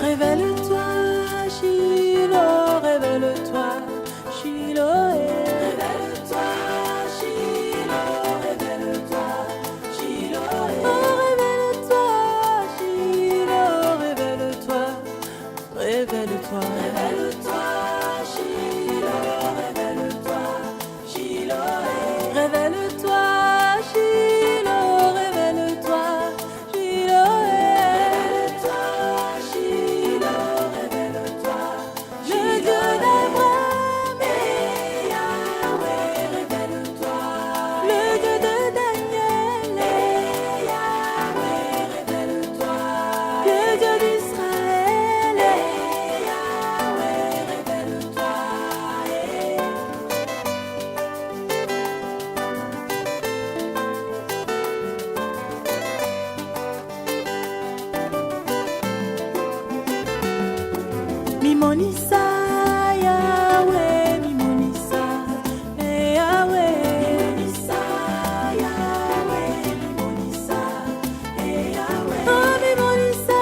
Révèle-toi, Shiloh, révèle-toi, Shiloh, révèle-toi, Shiloh, révèle-toi, Shiloh, oh, révèle-toi, Shiloh, révèle-toi, révèle-toi, révèle-toi, Shiloh, révèle-toi, Shiloh, révèle-toi, Shiloh, révèle-toi, Shiloh, Mimonisa, Yahweh, Mimonisa, Yahweh, Mimonisa, Yahweh, Mimonisa, Yahweh, oh, Mimonisa,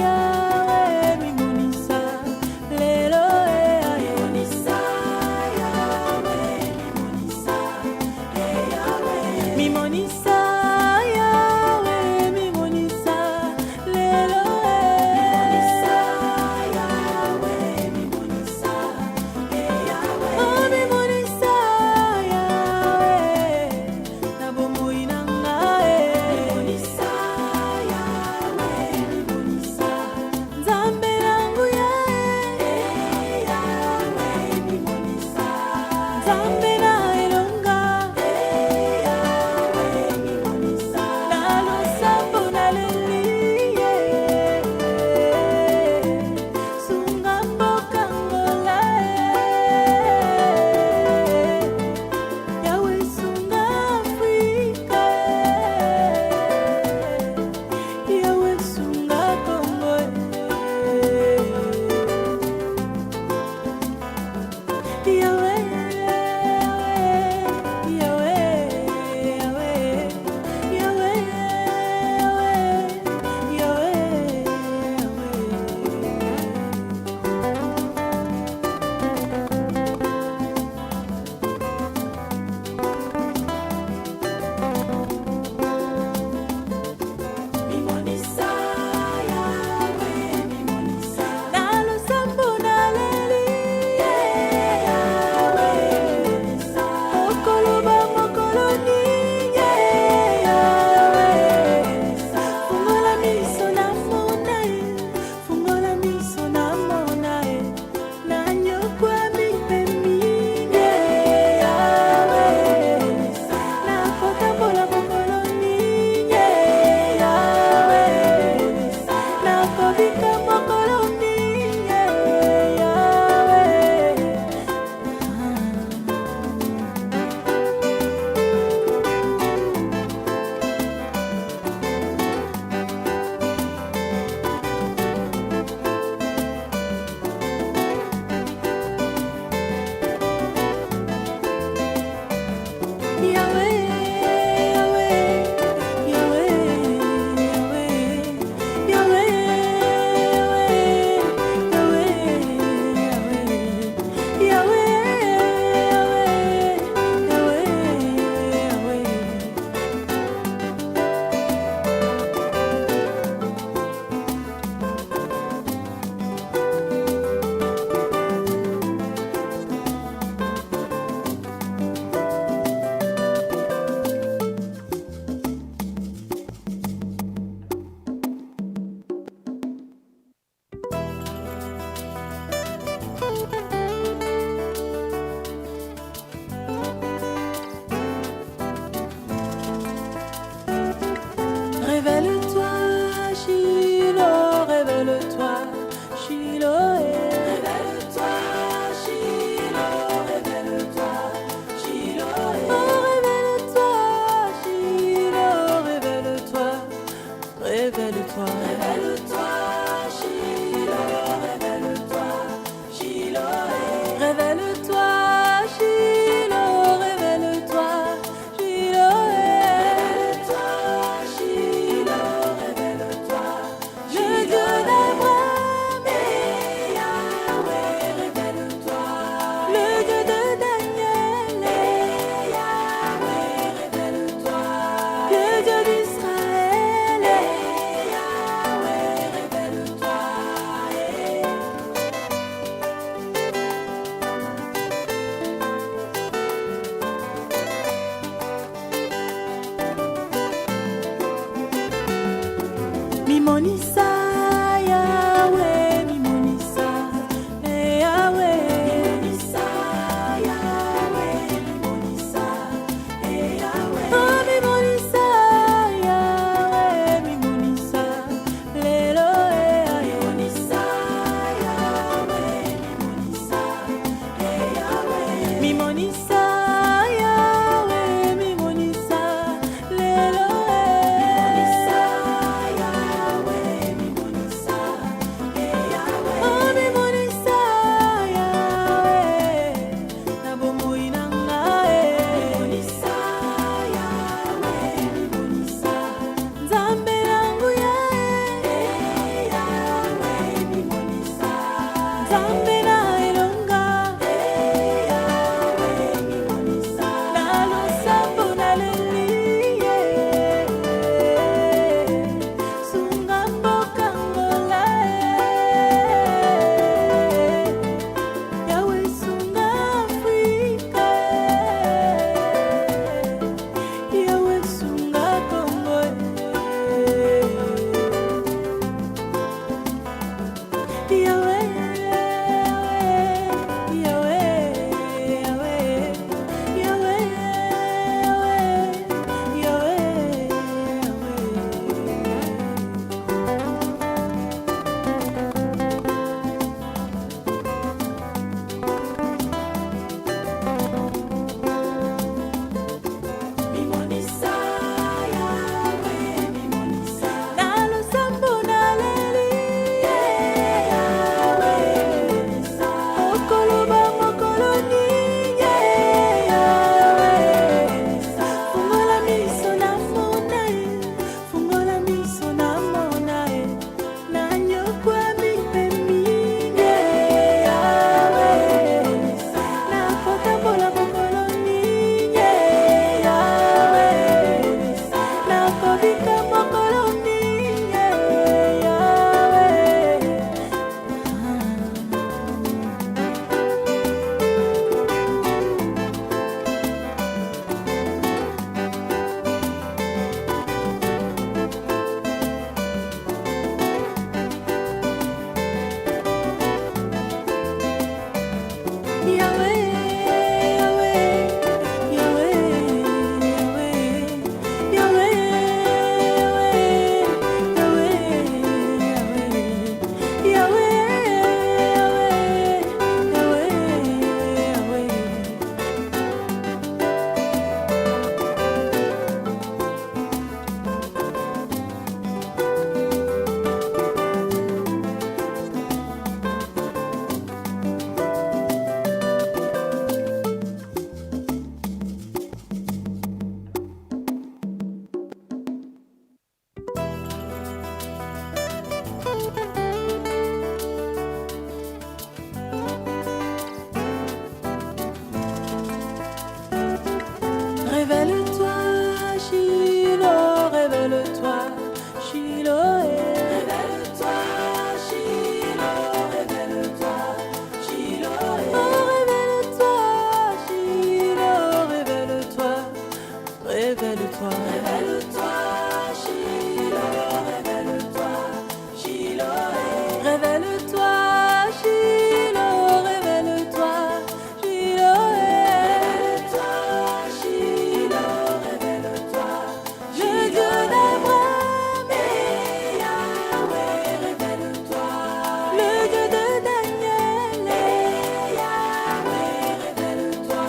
Yahweh, Mimonisa, Lelo, Mimonisa, Yahweh, Mimonisa, Yahweh, Mimonisa, Yahweh, Mimonisa, Lelo. Révèle-toi, Shiloh, révèle-toi, Shiloh, révèle-toi, Shiloh, révèle-toi, Shiloh, oh, révèle-toi, Shiloh, révèle-toi, révèle-toi, révèle-toi, Shiloh, révèle-toi, Shiloh, révèle-toi, Shiloh, révèle-toi. Mimonisa, Yahweh, Mimonisa, Yahweh, Mimonisa, Yahweh, Mimonisa, Yahweh, oh Mimonisa, Yahweh, Mimonisa, Lelo, Mimonisa, Yahweh, Mimonisa, Yahweh, Mimonisa, Yahweh, Mimonisa, Lelo, Mimonisa, Yahweh, Mimonisa, Yahweh, oh Mimonisa, Yahweh, Nabomoi nanga, Mimonisa, Yahweh, Mimonisa, Nzambe nangu Yahweh, Mimonisa, Nzambe na elonga, Yahweh, Mimonisa, nalusambo naleli, sunga mboka ngola, Yahweh sunga Afrika, Yahweh sunga Congo, Yahweh, Yahweh, Yahweh, Yahweh, Mimonisa, Yahweh, Mimonisa, nalusambo naleli, Yahweh, Mimonisa, okoloba mokoloni, Yahweh, Mimonisa, fungola miso na mona ye, fungola miso na mona ye, nanyokwa mipemi, Yahweh, Mimonisa, nakotambola mokoloni, Yahweh, Mimonisa, nakobika mokoloni, révèle-toi, Shiloh, révèle-toi, Shiloh, révèle-toi, Shiloh, révèle-toi, Shiloh, oh révèle-toi, Shiloh, révèle-toi, révèle-toi, révèle-toi, Shiloh, révèle-toi, Shiloh, révèle-toi, Shiloh, révèle-toi, Shiloh, révèle-toi, Shiloh, révèle-toi, le Dieu d'Abraham, Yahweh, révèle-toi, le Dieu de Daniel, Yahweh, révèle-toi,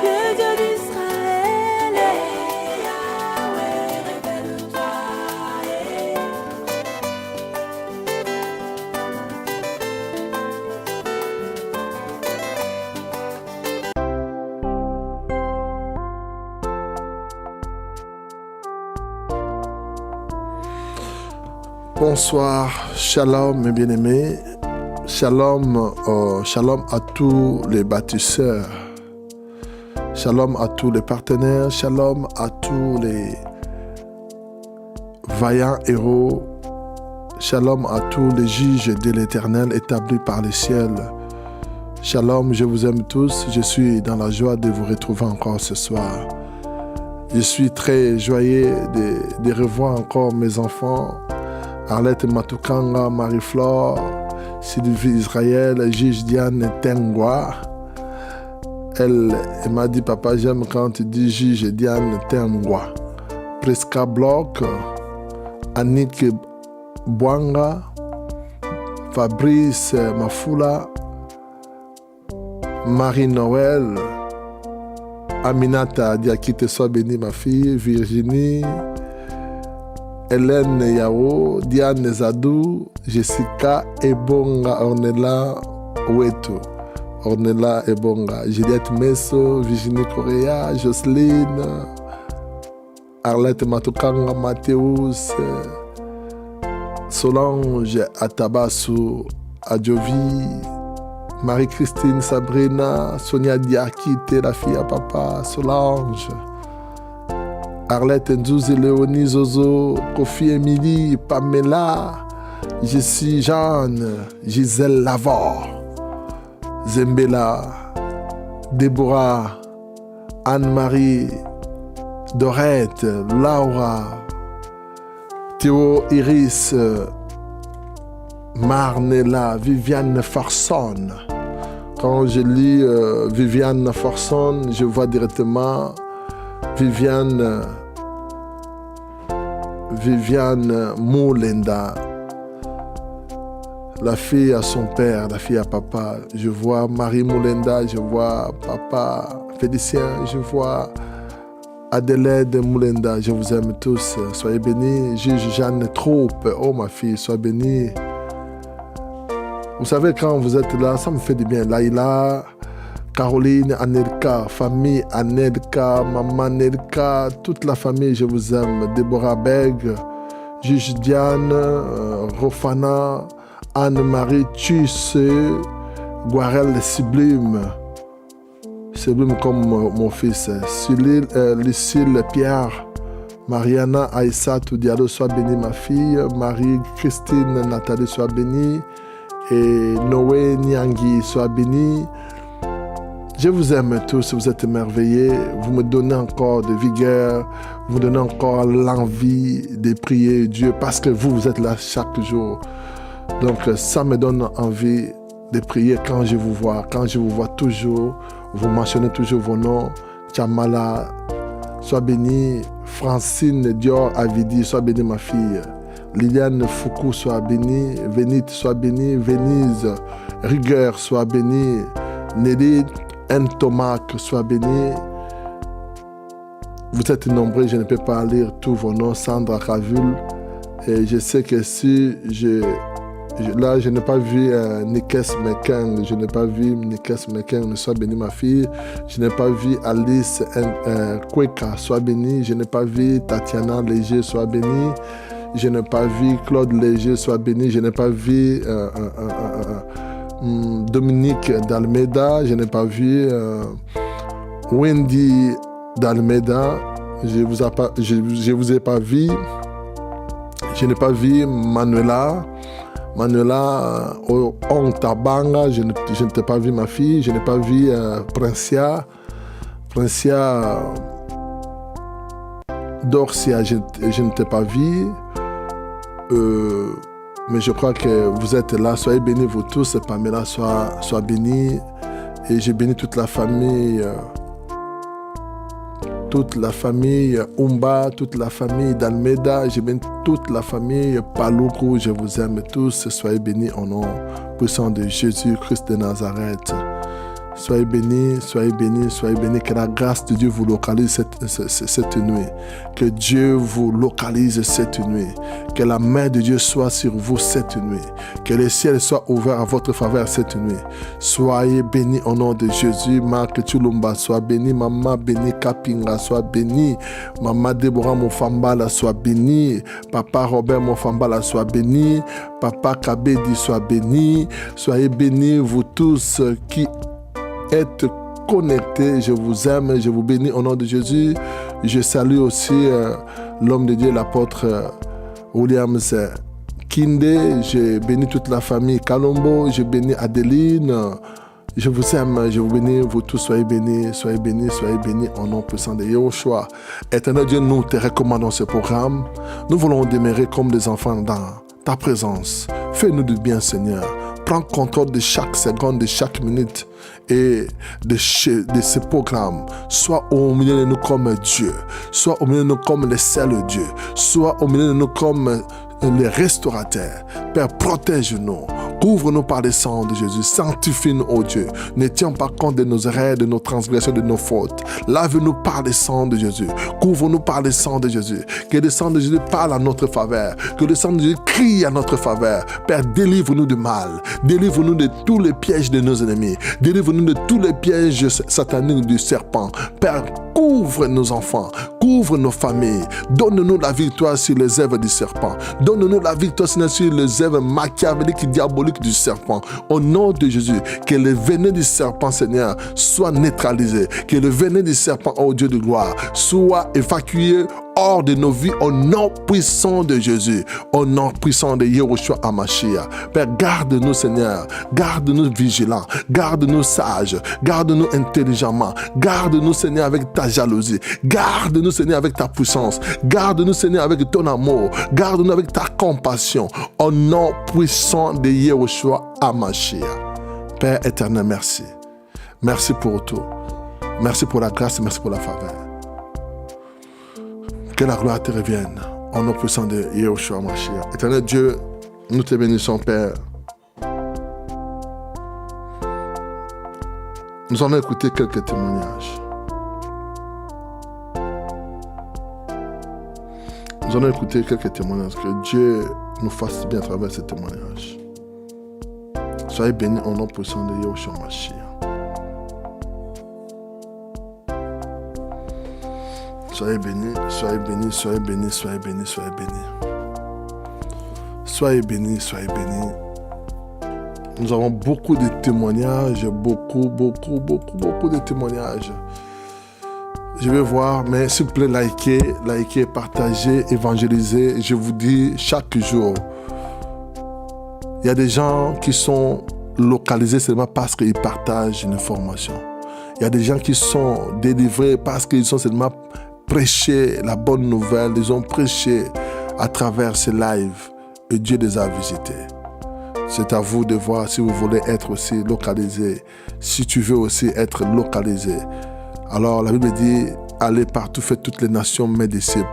le Dieu d'Israël, Yahweh, révèle-toi. Bonsoir, shalom mes bien-aimés, shalom, shalom à tous les bâtisseurs, shalom à tous les partenaires, shalom à tous les vaillants héros, shalom à tous les juges de l'Éternel établis par les ciels. Shalom, je vous aime tous, je suis dans la joie de vous retrouver encore ce soir. Je suis très joyeux de revoir encore mes enfants Arlette Matukanga, Marie-Flore, Sylvie Israël, Juge Diane Tengwa. Elle m'a dit, papa, j'aime quand tu dis Juge Diane Tengwa. Presca Bloch, Annick Bwanga, Fabrice Mafula, Marie-Noël, Aminata Diakite, sois bénie ma fille, Virginie, Hélène Yao, Diane Zadou, Jessica Ebonga, Ornella Weto, Ornella Ebonga, Juliette Messo, Virginie Correa, Jocelyne, Arlette Matukanga, Mathéus, Solange Atabasu, Adjovi, Marie-Christine, Sabrina, Sonia Diakite, la fille à papa, Solange, Arlette Nzouzi, Léonie, Zozo, Kofi Émilie, Pamela, Jessie Jeanne, Gisèle Lavor, Zembela, Déborah, Anne-Marie, Dorette, Laura, Théo Iris, Marnella, Viviane Farson. Quand je lis Viviane Farson, je vois directement Viviane Moulenda, la fille à son père, la fille à papa. Je vois Marie Moulenda, je vois papa Félicien, je vois Adelaide Moulenda. Je vous aime tous, soyez bénis. Juge Jeanne Troupe, oh ma fille, sois bénie. Vous savez, quand vous êtes là, ça me fait du bien. Laïla, Caroline, Anelka, famille Anelka, maman Anelka, toute la famille, je vous aime. Déborah Beg, Juge Diane, Rofana, Anne-Marie Tusse, Guarel Sublime. Sublime comme mon fils. Lucille Pierre, Mariana Aïssatou Diallo, sois bénie ma fille. Marie-Christine Nathalie, sois bénie. Et Noé Nyangi, sois béni. Je vous aime tous, vous êtes merveilleux, vous me donnez encore de vigueur, vous me donnez encore l'envie de prier Dieu parce que vous êtes là chaque jour. Donc ça me donne envie de prier quand je vous vois toujours, vous mentionnez toujours vos noms. Tchamala, sois béni. Francine Dior Avidi, sois béni ma fille. Liliane Foucault, sois bénie. Vénite, sois bénie. Venise, Rigueur, sois bénie. Nelly Ntomac, sois bénie. Vous êtes nombreux, je ne peux pas lire tous vos noms. Sandra Ravul. Et je sais que si je n'ai pas vu Nikes Mekeng. Je n'ai pas vu Nikes Mekeng, sois bénie ma fille. Je n'ai pas vu Alice Kweka, sois bénie. Je n'ai pas vu Tatiana Léger, sois bénie. Je n'ai pas vu Claude Léger, sois béni. Je n'ai pas vu Dominique d'Almeida. Je n'ai pas vu Wendy d'Almeida. Je vous ai pas vu. Je n'ai pas vu Manuela Ontabanga. Je ne t'ai pas vu ma fille. Je n'ai pas vu Princia Dorcia. Je ne t'ai pas vu. Mais je crois que vous êtes là. Soyez bénis vous tous. Pamela, sois bénie. Et j'ai béni toute la famille Umba, toute la famille d'Almeida. J'ai béni toute la famille Paloukou. Je vous aime tous. Soyez bénis au nom puissant de Jésus-Christ de Nazareth. Soyez bénis, soyez bénis, soyez bénis. Que la grâce de Dieu vous localise cette nuit. Que Dieu vous localise cette nuit. Que la main de Dieu soit sur vous cette nuit. Que le ciel soit ouvert à votre faveur cette nuit. Soyez bénis au nom de Jésus. Marc Tulumba, sois béni. Maman béni Kapinga, sois béni. Maman Déborah Mofambala, sois béni. Papa Robert Mofambala, sois béni. Papa Kabedi, sois béni. Soyez bénis vous tous qui êtes connectés. Je vous aime, je vous bénis au nom de Jésus. Je salue aussi l'homme de Dieu, l'apôtre Williams Kinde. Je bénis toute la famille Kalombo. Je bénis Adeline. Je vous aime, je vous bénis, vous tous soyez bénis, soyez bénis, soyez bénis au nom puissant de Yahushua. Éternel Dieu, nous te recommandons ce programme. Nous voulons demeurer comme des enfants dans ta présence. Fais-nous du bien, Seigneur. Prends contrôle de chaque seconde, de chaque minute et de ces programmes. Sois au milieu de nous comme Dieu. Sois au milieu de nous comme les seuls dieux. Sois au milieu de nous comme les restaurateurs. Père, protège-nous. Couvre-nous par le sang de Jésus. Sanctifie-nous, ô Dieu. Ne tiens pas compte de nos erreurs, de nos transgressions, de nos fautes. Lave-nous par le sang de Jésus. Couvre-nous par le sang de Jésus. Que le sang de Jésus parle à notre faveur. Que le sang de Jésus crie à notre faveur. Père, délivre-nous du mal. Délivre-nous de tous les pièges de nos ennemis. Délivre-nous de tous les pièges sataniques du serpent. Père, couvre nos enfants. Couvre nos familles. Donne-nous la victoire sur les œuvres du serpent. Donne-nous la victoire sur les œuvres machiavéliques et diaboliques du serpent. Au nom de Jésus, que le venin du serpent, Seigneur, soit neutralisé. Que le venin du serpent, ô Dieu de gloire, soit évacué hors de nos vies au nom puissant de Jésus, au nom puissant de Yahushua HaMashiach. Père, garde-nous, Seigneur, garde-nous vigilants, garde-nous sages, garde-nous intelligemment, garde-nous, Seigneur, avec ta jalousie, garde-nous, Seigneur, avec ta puissance, garde-nous, Seigneur, avec ton amour, garde-nous avec ta compassion, au nom puissant de Yahushua HaMashiach. Père éternel, merci. Merci pour tout. Merci pour la grâce, merci pour la faveur. Que la gloire te revienne, au nom puissant de Yahushua HaMashiach. Éternel Dieu, nous te bénissons, Père. Nous allons écouter quelques témoignages. Nous allons écouter quelques témoignages. Que Dieu nous fasse bien à travers ces témoignages. Soyez bénis au nom puissant de Yahushua HaMashiach. Soyez bénis, soyez bénis, soyez bénis, soyez bénis, soyez bénis. Soyez bénis, soyez bénis. Nous avons beaucoup de témoignages, beaucoup de témoignages. Je vais voir, mais s'il vous plaît, likez, partagez, évangélisez. Je vous dis chaque jour, il y a des gens qui sont localisés seulement parce qu'ils partagent une information. Il y a des gens qui sont délivrés parce qu'ils sont seulement prêché la bonne nouvelle, ils ont prêché à travers ces lives et Dieu les a visités. C'est à vous de voir si vous voulez être aussi localisé, si tu veux aussi être localisé. Alors la Bible dit, allez partout, faites toutes les nations mes disciples.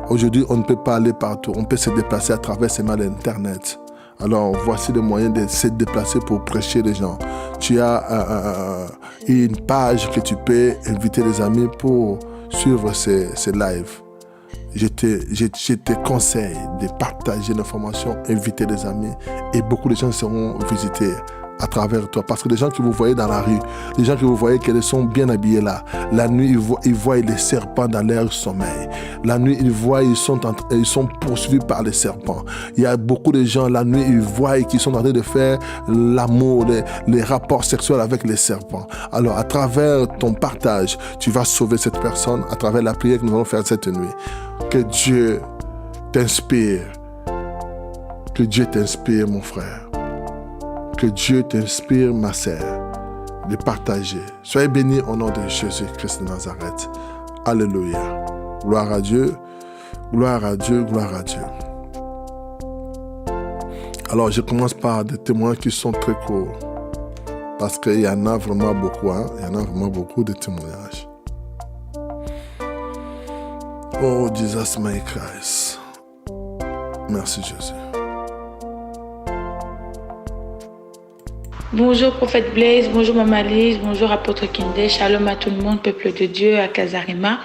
Aujourd'hui, on ne peut pas aller partout, on peut se déplacer à travers ces mal Internet. Alors voici le moyen de se déplacer pour prêcher les gens. Tu as une page que tu peux inviter les amis pour suivre ces lives. Je te conseille de partager l'information, inviter les amis et beaucoup de gens seront visités à travers toi. Parce que les gens que vous voyez dans la rue, les gens que vous voyez qu'ils sont bien habillés là, la nuit ils voient les serpents dans leur sommeil. La nuit ils voient ils sont poursuivis par les serpents. Il y a beaucoup de gens la nuit ils voient qu'ils sont en train de faire l'amour, les rapports sexuels avec les serpents. Alors à travers ton partage, tu vas sauver cette personne à travers la prière que nous allons faire cette nuit. Que Dieu t'inspire. Que Dieu t'inspire, mon frère. Que Dieu t'inspire, ma sœur, de partager. Soyez bénis au nom de Jésus-Christ de Nazareth. Alléluia. Gloire à Dieu, gloire à Dieu, gloire à Dieu. Alors, je commence par des témoins qui sont très courts. Parce qu'il y en a vraiment beaucoup, Il y en a vraiment beaucoup de témoignages. Oh, Jesus my Christ. Merci, Jésus. Bonjour Prophète Blaise, bonjour Maman Lise, bonjour Apôtre Kinde, shalom à tout le monde, peuple de Dieu, à Casarima.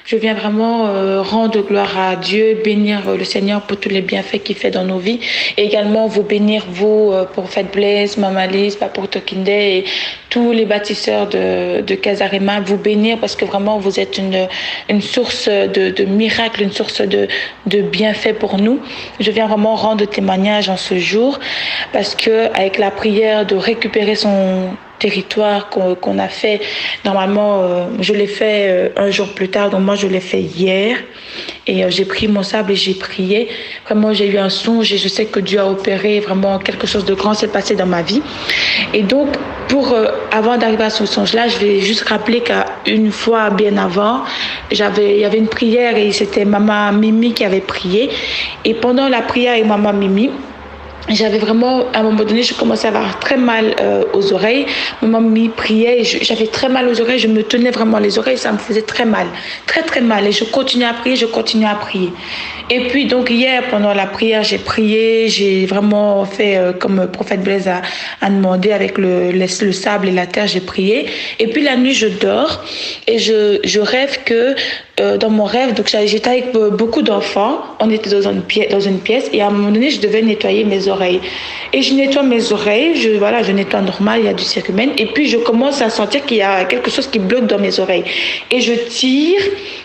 Je viens vraiment rendre gloire à Dieu, bénir le Seigneur pour tous les bienfaits qu'il fait dans nos vies. Et également vous bénir, vous, Prophète Blaise, Maman Lise, Apôtre Kinde et tous les bâtisseurs de Casarima, vous bénir parce que vraiment vous êtes une source de miracles, une source de bienfaits pour nous. Je viens vraiment rendre témoignage en ce jour parce que avec la prière de récupérer son territoire qu'on a fait. Normalement, je l'ai fait un jour plus tard, donc moi je l'ai fait hier. Et j'ai pris mon sable et j'ai prié. Vraiment, j'ai eu un songe et je sais que Dieu a opéré vraiment quelque chose de grand s'est passé dans ma vie. Et donc, avant d'arriver à ce songe-là, je vais juste rappeler qu'une fois bien avant, il y avait une prière et c'était Maman Mimi qui avait prié. Et pendant la prière avec Maman Mimi, j'avais vraiment, à un moment donné, je commençais à avoir très mal aux oreilles. Maman m'y priait et j'avais très mal aux oreilles. Je me tenais vraiment les oreilles, ça me faisait très mal. Très, très mal. Et je continuais à prier, Et puis, donc, hier, pendant la prière, j'ai prié. J'ai vraiment fait comme le prophète Blaise a demandé avec le sable et la terre, j'ai prié. Et puis, la nuit, je dors et je rêve que dans mon rêve, donc j'étais avec beaucoup d'enfants. On était dans une pièce et à un moment donné, je devais nettoyer mes oreilles. Et je nettoie mes oreilles, je nettoie normal, il y a du cérumen. Et puis je commence à sentir qu'il y a quelque chose qui bloque dans mes oreilles. Et je tire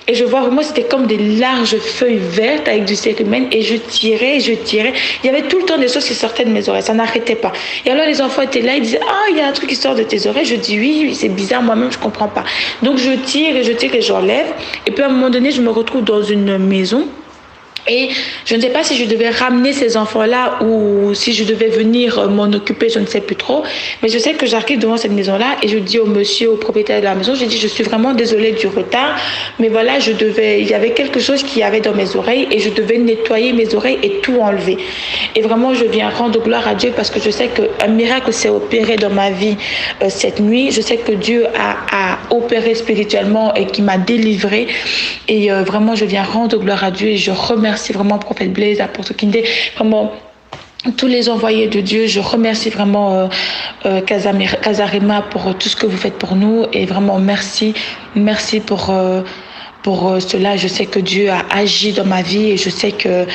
et je vois vraiment, c'était comme des larges feuilles vertes avec du cérumen. Et je tirais. Il y avait tout le temps des choses qui sortaient de mes oreilles, ça n'arrêtait pas. Et alors les enfants étaient là, ils disaient, ah, il y a un truc qui sort de tes oreilles. Je dis oui, c'est bizarre, moi-même je comprends pas. Donc je tire et j'enlève. Et puis à un moment donné, je me retrouve dans une maison. Et je ne sais pas si je devais ramener ces enfants-là ou si je devais venir m'en occuper, je ne sais plus trop. Mais je sais que j'arrive devant cette maison-là et je dis au monsieur, au propriétaire de la maison, je dis, je suis vraiment désolée du retard, mais voilà, il y avait quelque chose qui avait dans mes oreilles et je devais nettoyer mes oreilles et tout enlever. Et vraiment, je viens rendre gloire à Dieu parce que je sais qu'un miracle s'est opéré dans ma vie cette nuit. Je sais que Dieu a opéré spirituellement et qui m'a délivrée. Et vraiment, je viens rendre gloire à Dieu et je remercie vraiment Prophète Blaise, Apôtre Kinde, vraiment tous les envoyés de Dieu. Je remercie vraiment Casarima pour tout ce que vous faites pour nous et vraiment merci pour cela. Je sais que Dieu a agi dans ma vie et je sais que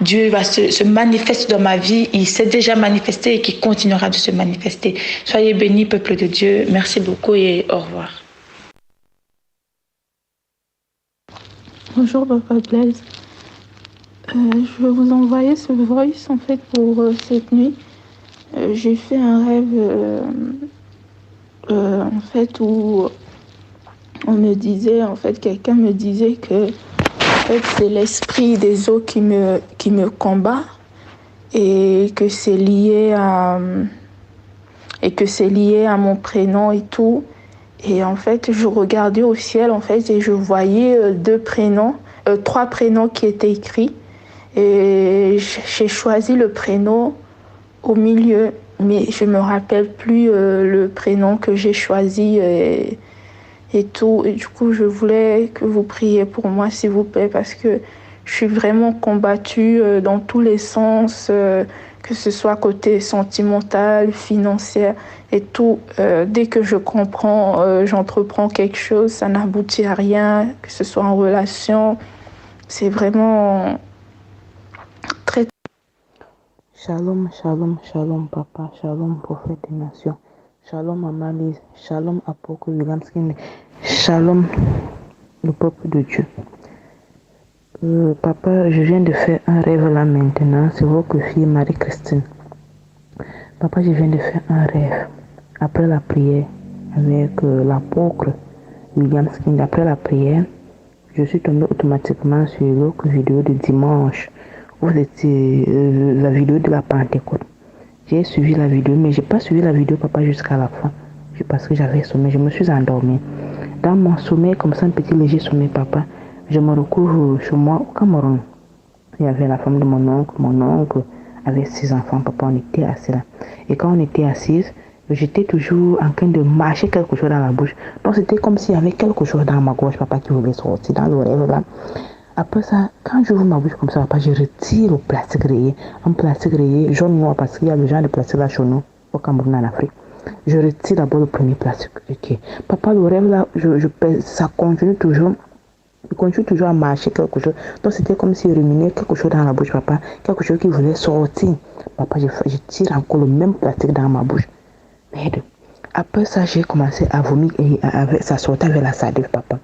Dieu va se manifester dans ma vie. Il s'est déjà manifesté et qu'il continuera de se manifester. Soyez bénis, peuple de Dieu. Merci beaucoup et au revoir. Bonjour Papa Blaise. Je vais vous envoyer ce voice en fait pour cette nuit. J'ai fait un rêve en fait où on me disait, en fait quelqu'un me disait que en fait, c'est l'esprit des eaux qui me combat et que c'est lié à mon prénom et tout. Et en fait, je regardais au ciel en fait et je voyais trois prénoms qui étaient écrits. Et j'ai choisi le prénom au milieu, mais je me rappelle plus le prénom que j'ai choisi et tout. Et du coup, je voulais que vous priez pour moi, s'il vous plaît, parce que je suis vraiment combattue dans tous les sens, que ce soit côté sentimental, financier et tout. Dès que je comprends, j'entreprends quelque chose, ça n'aboutit à rien, que ce soit en relation. C'est vraiment... Shalom, shalom, shalom, papa, shalom, prophète des nations, shalom, Maman Lise, shalom, Apôtre Williamskine, shalom, le peuple de Dieu. Papa, je viens de faire un rêve là maintenant, c'est votre fille Marie-Christine. Papa, je viens de faire un rêve après la prière avec l'apôtre Williamskine. Après la prière, je suis tombé automatiquement sur l'autre vidéo de dimanche. C'était la vidéo de la Pentecôte. J'ai suivi la vidéo, mais j'ai pas suivi la vidéo, papa, jusqu'à la fin. Parce que j'avais sommeil, je me suis endormie. Dans mon sommeil, comme ça, un petit léger sommeil, papa, je me retrouve chez moi au Cameroun. Il y avait la femme de mon oncle avec 6 enfants, papa, on était assis là. Et quand on était assis, j'étais toujours en train de mâcher quelque chose dans la bouche. Donc c'était comme s'il y avait quelque chose dans ma gorge, papa, qui voulait sortir dans le rêve là. Après ça, quand j'ouvre ma bouche comme ça, papa, je retire le plastique rayé. Un plastique rayé jaune noir parce qu'il y a le genre de plastique là chez nous, au Cameroun, en Afrique. Je retire d'abord le premier plastique. Ok. Papa, le rêve là, ça continue toujours. Il continue toujours à marcher quelque chose. Donc c'était comme s'il ruminait quelque chose dans la bouche, papa. Quelque chose qui voulait sortir. Papa, je tire encore le même plastique dans ma bouche. Merde. Après ça, j'ai commencé à vomir et ça sortait avec la salive, papa.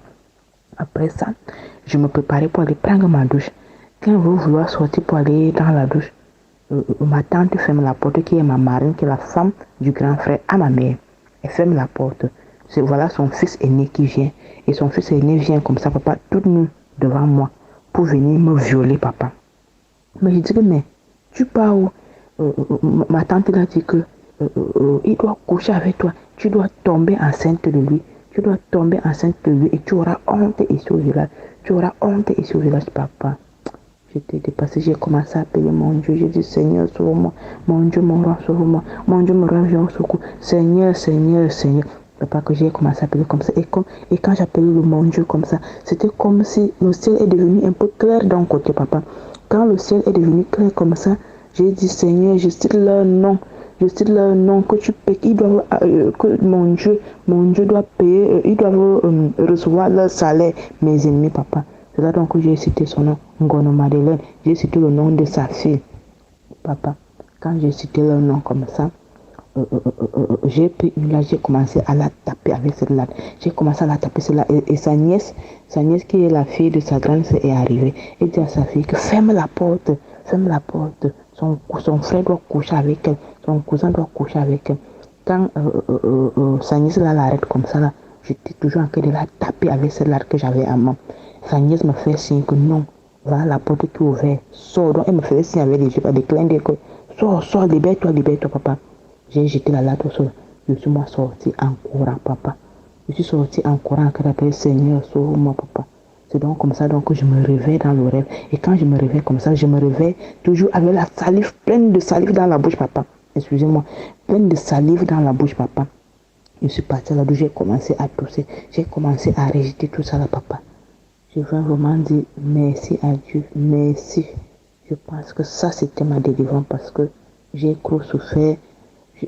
Après ça, je me préparais pour aller prendre ma douche. Quand je veux vouloir sortir pour aller dans la douche, ma tante ferme la porte, qui est ma marraine, qui est la femme du grand frère à ma mère. Elle ferme la porte. Voilà son fils aîné qui vient. Et son fils aîné vient comme ça, papa, tout nu devant moi, pour venir me violer, papa. Mais je dis que, mais, tu pars où? Ma tante a dit que il doit coucher avec toi. Tu dois tomber enceinte de lui. Tu dois tomber enceinte de lui et tu auras honte ici au village. Tu auras honte ici au village, papa. J'étais dépassée, j'ai commencé à appeler mon Dieu. J'ai dit, Seigneur, sauve-moi. Mon Dieu, mon roi, sauve-moi. Mon Dieu, mon roi, viens au secours. Seigneur, Seigneur, Seigneur. Papa, que j'ai commencé à appeler comme ça. Et quand j'appelais le mon Dieu comme ça, c'était comme si le ciel est devenu un peu clair d'un côté, papa. Quand le ciel est devenu clair comme ça, j'ai dit, Seigneur, je cite leur nom. Je cite leur nom, que tu payes. Ils doivent, que mon Dieu doit payer. Ils doivent recevoir leur salaire, mes ennemis, papa. C'est là donc que j'ai cité son nom, Ngono Madeleine. J'ai cité le nom de sa fille, papa. Quand j'ai cité leur nom comme ça, j'ai commencé à la taper avec celle-là. J'ai commencé à la taper celle-là. Et sa nièce qui est la fille de sa grande sœur est arrivée. Et dit à sa fille que ferme la porte. Son frère doit coucher avec elle. Son cousin doit coucher avec elle. Quand sa nièce là l'arrête comme ça, là, j'étais toujours en train de la taper avec celle-là que j'avais à main. Sa nièce me fait signe que non. Voilà la porte qui est ouverte. Sors. Donc elle me faisait signe avec les yeux, des clins d'œil. Sors, libère-toi, papa. J'ai jeté la latte au sol. Je suis moi sorti en courant, papa. Je suis sorti en courant en criant, Seigneur, sauve-moi, papa. C'est donc comme ça donc, que je me réveille dans le rêve. Et quand je me réveille comme ça, je me réveille toujours avec la salive, pleine de salive dans la bouche, papa. Excusez-moi, pleine de salive dans la bouche, papa. Je suis parti là-dedans, j'ai commencé à tousser. J'ai commencé à rejeter tout ça là, papa. Je veux vraiment dire merci à Dieu, merci. Je pense que ça, c'était ma délivrance parce que j'ai trop souffert.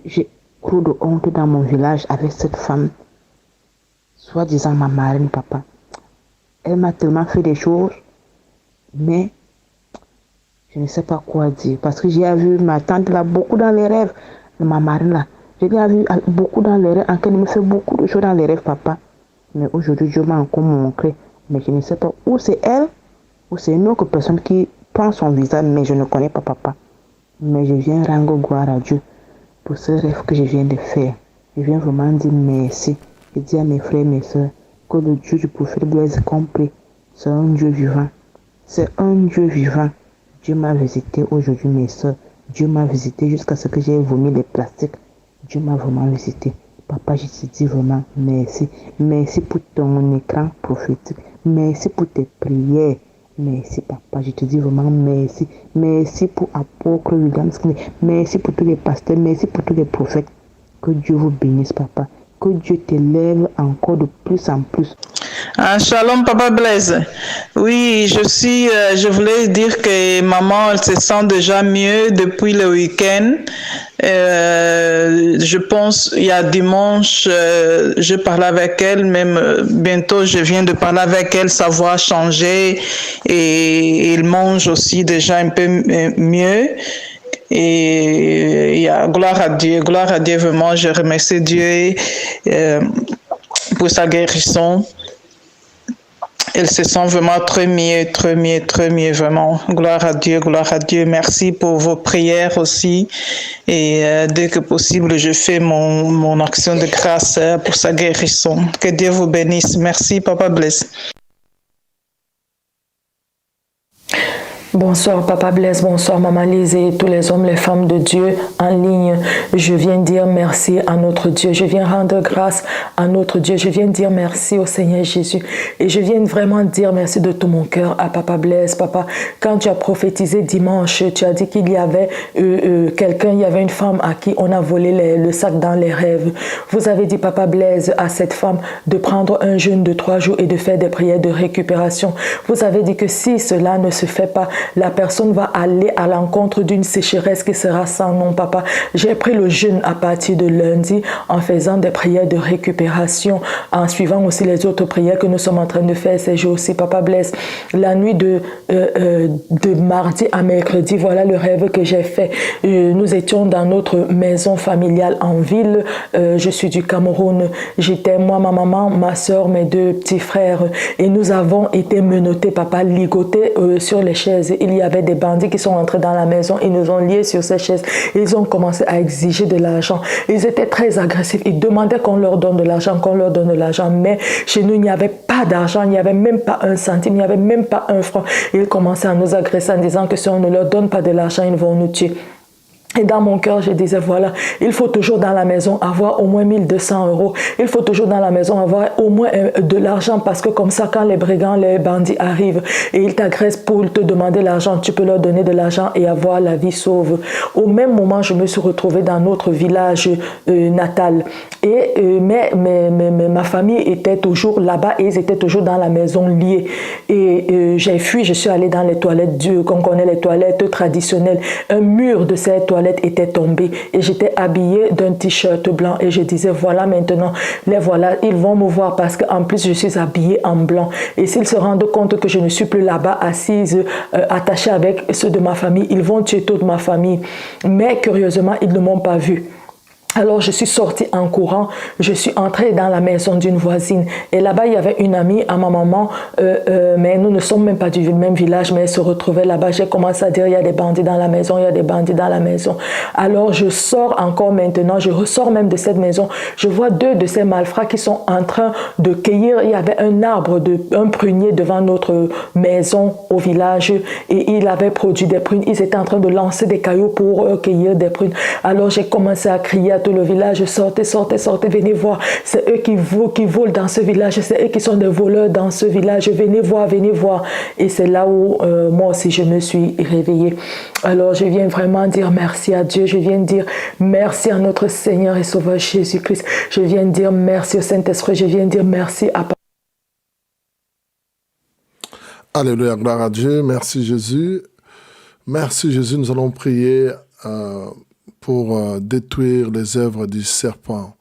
J'ai trop de honte dans mon village avec cette femme, soi-disant ma marraine, papa. Elle m'a tellement fait des choses, mais je ne sais pas quoi dire. Parce que j'ai vu ma tante là beaucoup dans les rêves, ma marraine là. Je l'ai vu beaucoup dans les rêves, en train de me faire beaucoup de choses dans les rêves, papa. Mais aujourd'hui, Dieu m'a encore montré. Mais je ne sais pas où c'est elle, ou c'est une autre personne qui prend son visage, mais je ne connais pas, papa. Mais je viens rendre gloire à Dieu pour ce rêve que je viens de faire. Je viens vraiment dire merci. Je dis à mes frères et mes soeurs que le Dieu du prophète Blaise compris, c'est un Dieu vivant. C'est un Dieu vivant. Dieu m'a visité aujourd'hui, mes soeurs. Dieu m'a visité jusqu'à ce que j'ai vomi les plastiques. Dieu m'a vraiment visité. Papa, je te dis vraiment merci. Merci pour ton écran prophétique. Merci pour tes prières. Merci, papa. Je te dis vraiment merci. Merci pour Apôtre William Smith. Merci pour tous les pasteurs. Merci pour tous les prophètes. Que Dieu vous bénisse, papa. Que Dieu t'élève encore de plus en plus. Ah, shalom, Papa Blaise. Oui, je voulais dire que maman, elle se sent déjà mieux depuis le week-end. Je pense, il y a dimanche, je parlais avec elle, même bientôt je viens de parler avec elle, sa voix a changé et il mange aussi déjà un peu mieux. Et il y a gloire à Dieu, vraiment, je remercie Dieu pour sa guérison. Elle se sent vraiment très mieux, vraiment. Gloire à Dieu. Merci pour vos prières aussi. Et dès que possible, je fais mon action de grâce pour sa guérison. Que Dieu vous bénisse. Merci, Papa Blaise. Bonsoir Papa Blaise, bonsoir Maman Lise et tous les hommes, les femmes de Dieu en ligne. Je viens dire merci à notre Dieu. Je viens rendre grâce à notre Dieu. Je viens dire merci au Seigneur Jésus. Et je viens vraiment dire merci de tout mon cœur à Papa Blaise. Papa, quand tu as prophétisé dimanche, tu as dit qu'il y avait quelqu'un, il y avait une femme à qui on a volé le sac dans les rêves. Vous avez dit Papa Blaise à cette femme de prendre un jeûne de 3 jours et de faire des prières de récupération. Vous avez dit que si cela ne se fait pas, la personne va aller à l'encontre d'une sécheresse qui sera sans nom, papa. J'ai pris le jeûne à partir de lundi en faisant des prières de récupération, en suivant aussi les autres prières que nous sommes en train de faire ces jours-ci, Papa Blaise. La nuit de mardi à mercredi, voilà le rêve que j'ai fait. Nous étions dans notre maison familiale en ville. Je suis du Cameroun. J'étais moi, ma maman, ma soeur, mes 2 petits frères. Et nous avons été menottés, papa, ligotés sur les chaises chaises. Il y avait des bandits qui sont entrés dans la maison. Ils nous ont liés sur ces chaises. Ils ont commencé à exiger de l'argent. Ils étaient très agressifs. Ils demandaient qu'on leur donne de l'argent, qu'on leur donne de l'argent. Mais chez nous, il n'y avait pas d'argent. Il n'y avait même pas un centime. Il n'y avait même pas un franc. Ils commençaient à nous agresser en disant que si on ne leur donne pas de l'argent, ils vont nous tuer. Et dans mon cœur, je disais, voilà, il faut toujours dans la maison avoir au moins 1200 €. Il faut toujours dans la maison avoir au moins de l'argent parce que comme ça, quand les brigands, les bandits arrivent et ils t'agressent pour te demander l'argent, tu peux leur donner de l'argent et avoir la vie sauve. Au même moment, je me suis retrouvée dans notre village natal. Et ma famille était toujours là-bas et ils étaient toujours dans la maison liés. Et j'ai fui, je suis allée dans les toilettes, qu'on connaît les toilettes traditionnelles. Un mur de ces toilettes était tombé et j'étais habillée d'un t-shirt blanc et je disais voilà maintenant les voilà, ils vont me voir parce qu'en plus je suis habillée en blanc et s'ils se rendent compte que je ne suis plus là-bas assise attachée avec ceux de ma famille, ils vont tuer toute ma famille. Mais curieusement ils ne m'ont pas vue. Alors je suis sortie en courant, je suis entrée dans la maison d'une voisine et là-bas il y avait une amie à ma maman, mais nous ne sommes même pas du même village, mais elle se retrouvait là-bas. J'ai commencé à dire il y a des bandits dans la maison, il y a des bandits dans la maison. Alors je sors encore maintenant, je ressors même de cette maison, je vois 2 de ces malfrats qui sont en train de cueillir. Il y avait un arbre, un prunier devant notre maison au village et il avait produit des prunes. Ils étaient en train de lancer des cailloux pour cueillir des prunes. Alors j'ai commencé à crier à tout le village, sortez, sortez, sortez, venez voir, c'est eux qui volent dans ce village, c'est eux qui sont des voleurs dans ce village, venez voir, venez voir. Et c'est là où moi aussi je me suis réveillée. Alors je viens vraiment dire merci à Dieu, je viens dire merci à notre Seigneur et Sauveur Jésus-Christ, je viens dire merci au Saint-Esprit, je viens dire merci à Papa. Alléluia, gloire à Dieu, merci Jésus. Merci Jésus, nous allons prier pour détruire les œuvres du serpent.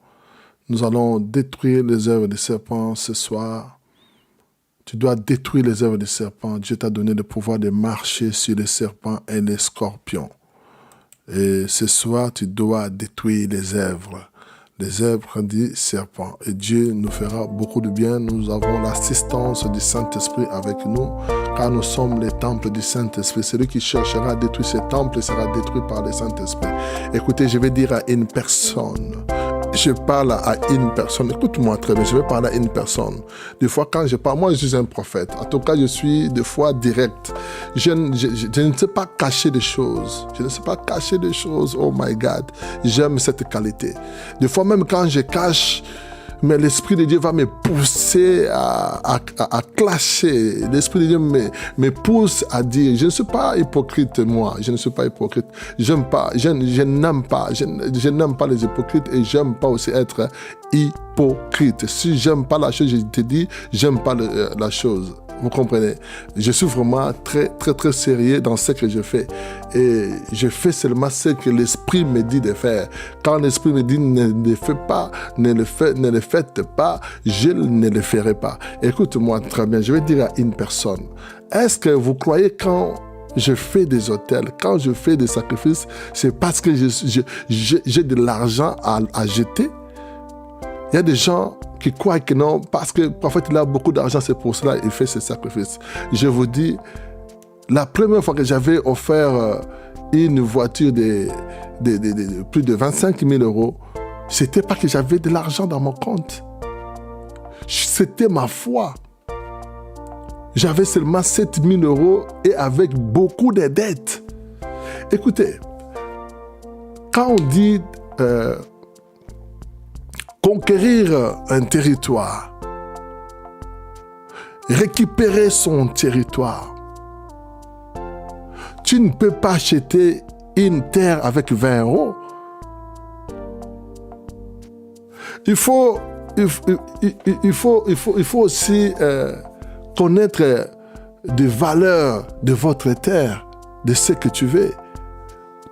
Nous allons détruire les œuvres du serpent ce soir. Tu dois détruire les œuvres du serpent. Dieu t'a donné le pouvoir de marcher sur les serpents et les scorpions. Et ce soir, tu dois détruire les œuvres du serpent. Et Dieu nous fera beaucoup de bien. Nous avons l'assistance du Saint-Esprit avec nous, car nous sommes les temples du Saint-Esprit. Celui qui cherchera à détruire ces temples sera détruit par le Saint-Esprit. Écoutez, je vais dire à une personne. Je parle à une personne. Écoute-moi très bien, je vais parler à une personne. Des fois, quand je parle, moi, je suis un prophète. En tout cas, je suis des fois direct. Je ne sais pas cacher des choses. Je ne sais pas cacher des choses. Oh my God. J'aime cette qualité. Des fois, même quand je cache, mais l'Esprit de Dieu va me pousser à clasher. L'Esprit de Dieu me pousse à dire, je ne suis pas hypocrite, moi. Je ne suis pas hypocrite. Je n'aime pas les hypocrites et j'aime pas aussi être hypocrite. Si j'aime pas la chose, je te dis, j'aime pas la chose. Vous comprenez? Je suis vraiment très, très, très sérieux dans ce que je fais. Et je fais seulement ce que l'Esprit me dit de faire. Quand l'Esprit me dit ne le fais pas, ne le faites pas, je ne le ferai pas. Écoute-moi très bien, je vais dire à une personne. Est-ce que vous croyez quand je fais des hôtels, quand je fais des sacrifices, c'est parce que j'ai de l'argent à jeter? Il y a des gens qui croient que non, parce que le prophète il a beaucoup d'argent, c'est pour cela qu'il fait ses sacrifices. Je vous dis, la première fois que j'avais offert une voiture de plus de 25 000 €, c'était pas que j'avais de l'argent dans mon compte. C'était ma foi. J'avais seulement 7 000 € et avec beaucoup de dettes. Écoutez, quand on dit conquérir un territoire, récupérer son territoire, tu ne peux pas acheter une terre avec 20 €. Il faut aussi connaître des valeurs de votre terre, de ce que tu veux.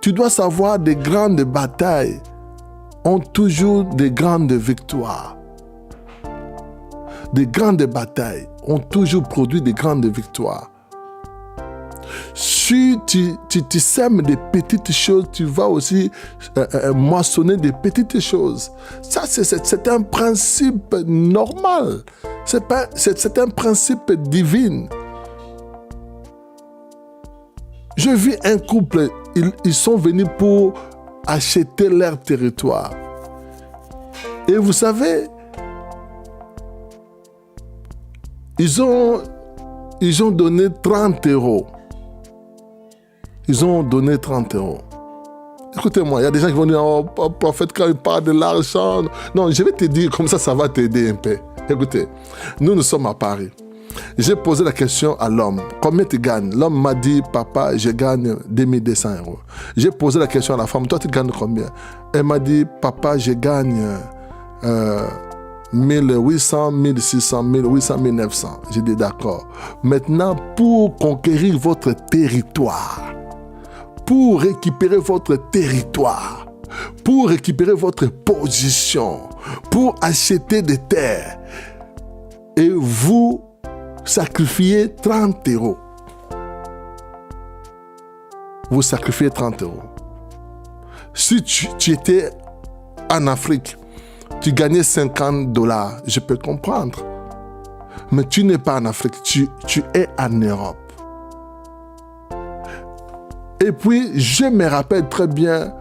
Tu dois savoir des grandes batailles ont toujours des grandes victoires. Des grandes batailles ont toujours produit des grandes victoires. Si tu sèmes des petites choses, tu vas aussi moissonner des petites choses. Ça, c'est un principe normal. C'est un principe divin. Je vis un couple, ils sont venus pour acheter leur territoire. Et vous savez, ils ont donné 30 euros. Ils ont donné 30 euros. Écoutez-moi, il y a des gens qui vont dire, oh, prophète, quand il parle de l'argent. Non, je vais te dire, comme ça va t'aider un peu. Écoutez, nous sommes à Paris. J'ai posé la question à l'homme, combien tu gagnes? L'homme m'a dit, papa, je gagne 2200 euros. J'ai posé la question à la femme, toi tu gagnes combien? Elle m'a dit, papa, je gagne 1800, 1600, 1800, 1900. J'ai dit, d'accord. Maintenant, pour conquérir votre territoire, pour récupérer votre territoire, pour récupérer votre position, pour acheter des terres, et vous sacrifiez 30 euros. Vous sacrifiez 30 euros. Si tu étais en Afrique, tu gagnais 50 $, je peux comprendre. Mais tu n'es pas en Afrique, tu es en Europe. Et puis, je me rappelle très bien,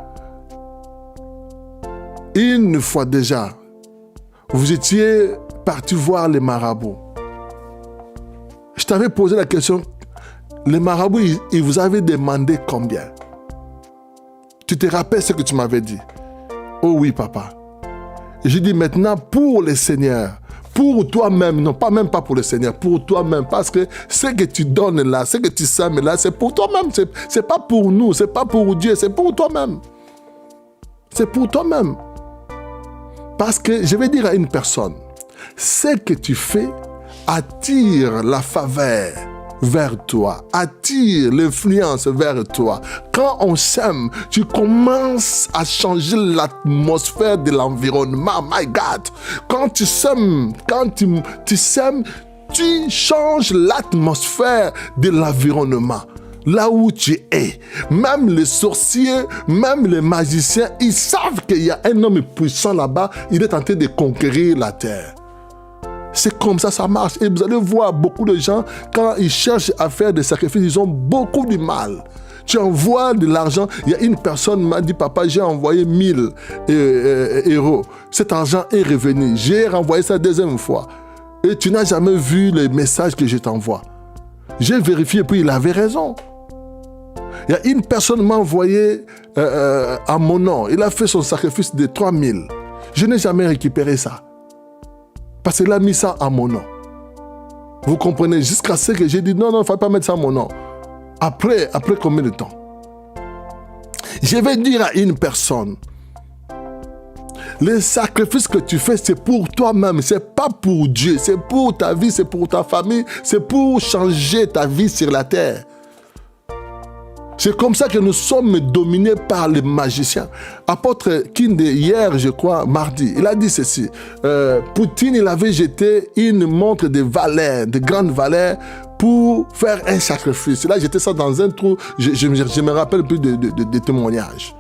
une fois déjà, vous étiez parti voir les marabouts. Je t'avais posé la question, les marabouts, ils vous avaient demandé combien? Tu te rappelles ce que tu m'avais dit? Oh oui, papa. J'ai dit maintenant, pour le Seigneur, pour toi-même, non, pas même pas pour le Seigneur, pour toi-même, parce que ce que tu donnes là, ce que tu sèmes là, c'est pour toi-même, c'est pas pour nous, c'est pas pour Dieu, c'est pour toi-même. C'est pour toi-même. Parce que je vais dire à une personne, ce que tu fais attire la faveur vers toi, attire l'influence vers toi. Quand on sème, tu commences à changer l'atmosphère de l'environnement. My God! Quand tu sèmes, tu sèmes, tu changes l'atmosphère de l'environnement. Là où tu es, même les sorciers, même les magiciens, ils savent qu'il y a un homme puissant là-bas, il est en train de conquérir la terre. C'est comme ça, ça marche. Et vous allez voir beaucoup de gens, quand ils cherchent à faire des sacrifices, ils ont beaucoup de mal. Tu envoies de l'argent. Il y a une personne qui m'a dit, papa, j'ai envoyé 1000 euros. Cet argent est revenu. J'ai renvoyé ça la deuxième fois. Et tu n'as jamais vu les messages que je t'envoie. J'ai vérifié, puis il avait raison. Il y a une personne qui m'a envoyé à mon nom. Il a fait son sacrifice de 3000. Je n'ai jamais récupéré ça. Parce qu'il a mis ça à mon nom. Vous comprenez? Jusqu'à ce que j'ai dit, non, il ne faut pas mettre ça à mon nom. Après combien de temps? Je vais dire à une personne, les sacrifices que tu fais, c'est pour toi-même, c'est pas pour Dieu, c'est pour ta vie, c'est pour ta famille, c'est pour changer ta vie sur la terre. C'est comme ça que nous sommes dominés par les magiciens. Apôtre Kinde, hier, je crois, mardi, il a dit ceci. Poutine, il avait jeté une montre de valeur, de grande valeur, pour faire un sacrifice. Il a jeté ça dans un trou. Je me rappelle plus de témoignages.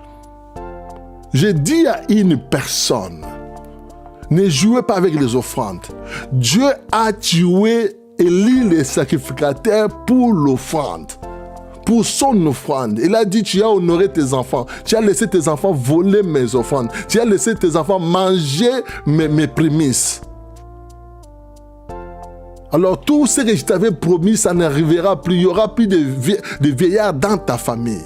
J'ai dit à une personne, ne jouez pas avec les offrandes. Dieu a tué Élie le sacrificateur pour l'offrande. Pour son offrande. Il a dit, tu as honoré tes enfants. Tu as laissé tes enfants voler mes offrandes. Tu as laissé tes enfants manger mes prémices. Alors tout ce que je t'avais promis, ça n'arrivera plus. Il n'y aura plus de vieillards dans ta famille.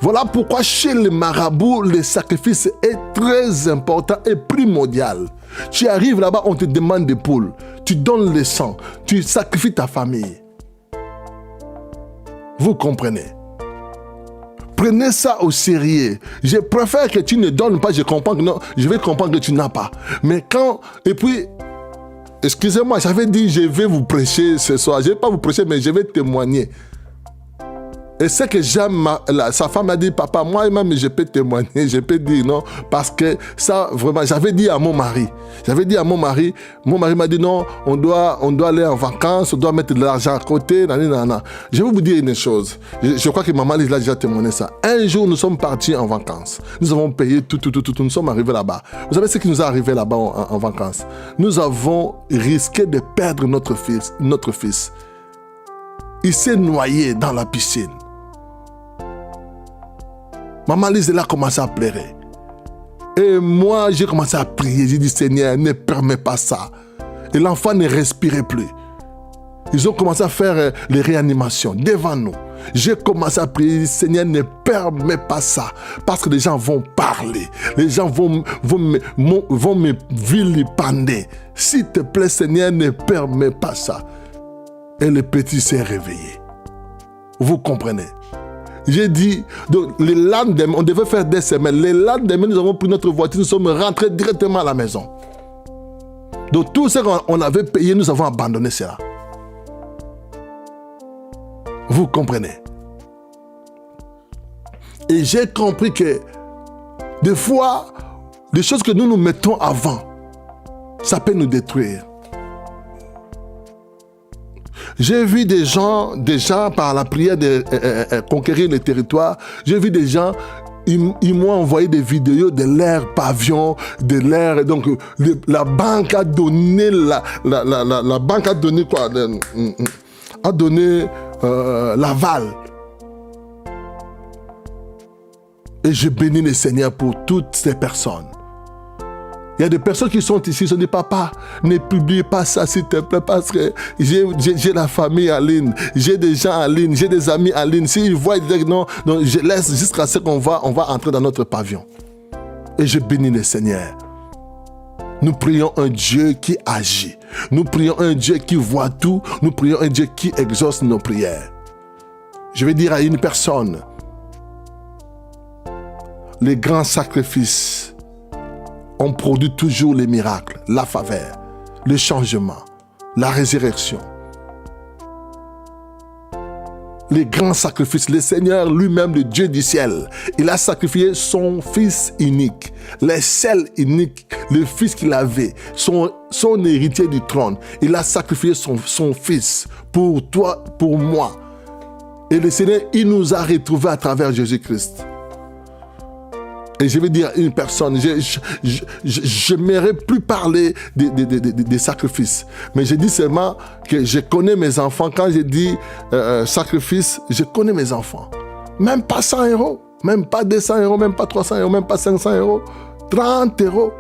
Voilà pourquoi chez les marabouts, le sacrifice est très important et primordial. Tu arrives là-bas, on te demande des poules. Tu donnes le sang. Tu sacrifies ta famille. Vous comprenez? Prenez ça au sérieux. Je préfère que tu ne donnes pas, je comprends que non, je vais comprendre que tu n'as pas. Mais quand, et puis, excusez-moi, j'avais dit je vais vous prêcher ce soir. Je ne vais pas vous prêcher, mais je vais témoigner. Et ce que j'aime, sa femme a dit, papa, moi-même, je peux témoigner, je peux dire non, parce que ça, vraiment, j'avais dit à mon mari m'a dit non, on doit aller en vacances, on doit mettre de l'argent à côté, nanana. Je vais vous dire une chose, je crois que maman, il a déjà témoigné ça. Un jour, nous sommes partis en vacances, nous avons payé tout, nous sommes arrivés là-bas. Vous savez ce qui nous est arrivé là-bas en vacances? Nous avons risqué de perdre notre fils. Il s'est noyé dans la piscine. Maman Lise, elle a commencé à pleurer. Et moi, j'ai commencé à prier. J'ai dit, Seigneur, ne permets pas ça. Et l'enfant ne respirait plus. Ils ont commencé à faire les réanimations devant nous. J'ai commencé à prier, Seigneur, ne permets pas ça. Parce que les gens vont parler. Les gens vont me vilipender. S'il te plaît, Seigneur, ne permets pas ça. Et le petit s'est réveillé. Vous comprenez? J'ai dit, donc, le lendemain, on devait faire des semaines. Le lendemain, nous avons pris notre voiture, nous sommes rentrés directement à la maison. Donc tout ce qu'on avait payé, nous avons abandonné cela. Vous comprenez? Et j'ai compris que des fois, les choses que nous nous mettons avant, ça peut nous détruire. J'ai vu des gens, déjà par la prière de conquérir le territoire, j'ai vu des gens, ils m'ont envoyé des vidéos de leur pavillon, de leur... Donc, la banque a donné, la banque a donné quoi? A donné l'aval. Et je bénis le Seigneur pour toutes ces personnes. Il y a des personnes qui sont ici, ils ont dit, papa, ne publie pas ça s'il te plaît, parce que j'ai la famille en ligne, j'ai des gens en ligne, j'ai des amis en ligne. S'ils voient, ils disent non, je laisse jusqu'à ce qu'on va entrer dans notre pavillon. Et je bénis le Seigneur. Nous prions un Dieu qui agit. Nous prions un Dieu qui voit tout. Nous prions un Dieu qui exauce nos prières. Je vais dire à une personne, les grands sacrifices ont produit toujours les miracles, la faveur, le changement, la résurrection. Les grands sacrifices, le Seigneur lui-même, le Dieu du ciel, il a sacrifié son Fils unique, le seul unique, le Fils qu'il avait, son héritier du trône. Il a sacrifié son Fils pour toi, pour moi. Et le Seigneur, il nous a retrouvés à travers Jésus-Christ. Et je vais dire à une personne, je n'aimerais plus parler des sacrifices. Mais je dis seulement que je connais mes enfants. Quand je dis sacrifice, je connais mes enfants. Même pas 100 €, même pas 200 €, même pas 300 €, même pas 500 €. 30 €.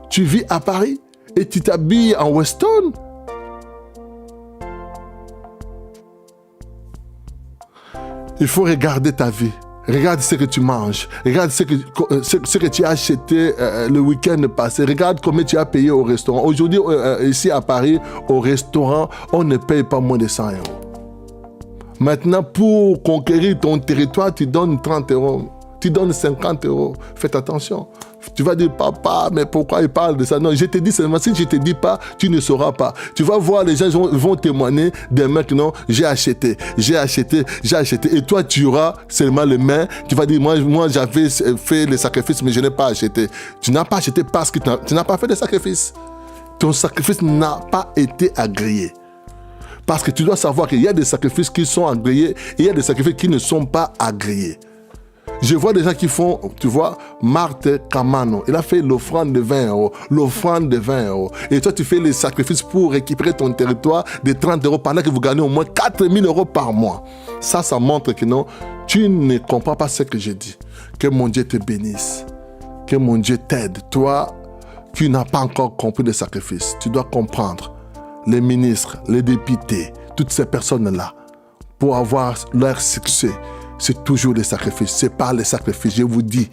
Tu vis à Paris et tu t'habilles en Weston. Il faut regarder ta vie. Regarde ce que tu manges. Regarde ce que tu as acheté le week-end passé. Regarde combien tu as payé au restaurant. Aujourd'hui, ici à Paris, au restaurant, on ne paye pas moins de 100 €. Maintenant, pour conquérir ton territoire, tu donnes 30 €. Tu donnes 50 €. Faites attention. Tu vas dire, papa, mais pourquoi il parle de ça? Non, je te dis seulement, si je ne te dis pas, tu ne sauras pas. Tu vas voir, les gens vont témoigner des mecs, non, j'ai acheté. Et toi, tu auras seulement les mains. Tu vas dire, moi j'avais fait les sacrifices, mais je n'ai pas acheté. Tu n'as pas acheté parce que tu n'as pas fait de sacrifice. Ton sacrifice n'a pas été agréé. Parce que tu dois savoir qu'il y a des sacrifices qui sont agréés et il y a des sacrifices qui ne sont pas agréés. Je vois des gens qui font, tu vois, Marthe Camano, il a fait l'offrande de 20 €, l'offrande de 20 €. Et toi, tu fais les sacrifices pour récupérer ton territoire de 30 € pendant que vous gagnez au moins 4 000 € par mois. Ça montre que non, tu ne comprends pas ce que je dis. Que mon Dieu te bénisse. Que mon Dieu t'aide. Toi, qui n'as pas encore compris les sacrifices, tu dois comprendre. Les ministres, les députés, toutes ces personnes-là, pour avoir leur succès, c'est toujours les sacrifices. C'est par les sacrifices. Je vous dis,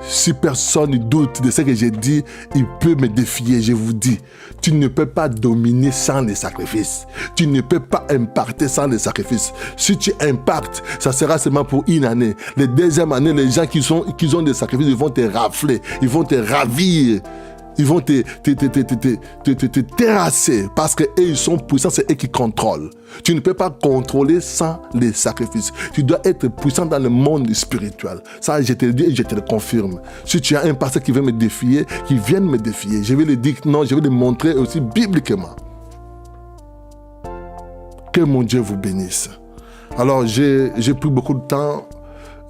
si personne doute de ce que j'ai dit, il peut me défier. Je vous dis, tu ne peux pas dominer sans les sacrifices. Tu ne peux pas impacter sans les sacrifices. Si tu impactes, ça sera seulement pour une année. La deuxième année, les gens qui ont des sacrifices, ils vont te rafler, ils vont te ravir. Ils vont te terrasser parce qu'eux, ils sont puissants, c'est eux qui contrôlent. Tu ne peux pas contrôler sans les sacrifices. Tu dois être puissant dans le monde spirituel. Ça, je te le dis et je te le confirme. Si tu as un pasteur qui veut me défier, qui vient me défier, je vais le dire non, je vais le montrer aussi bibliquement. Que mon Dieu vous bénisse. Alors, j'ai pris beaucoup de temps.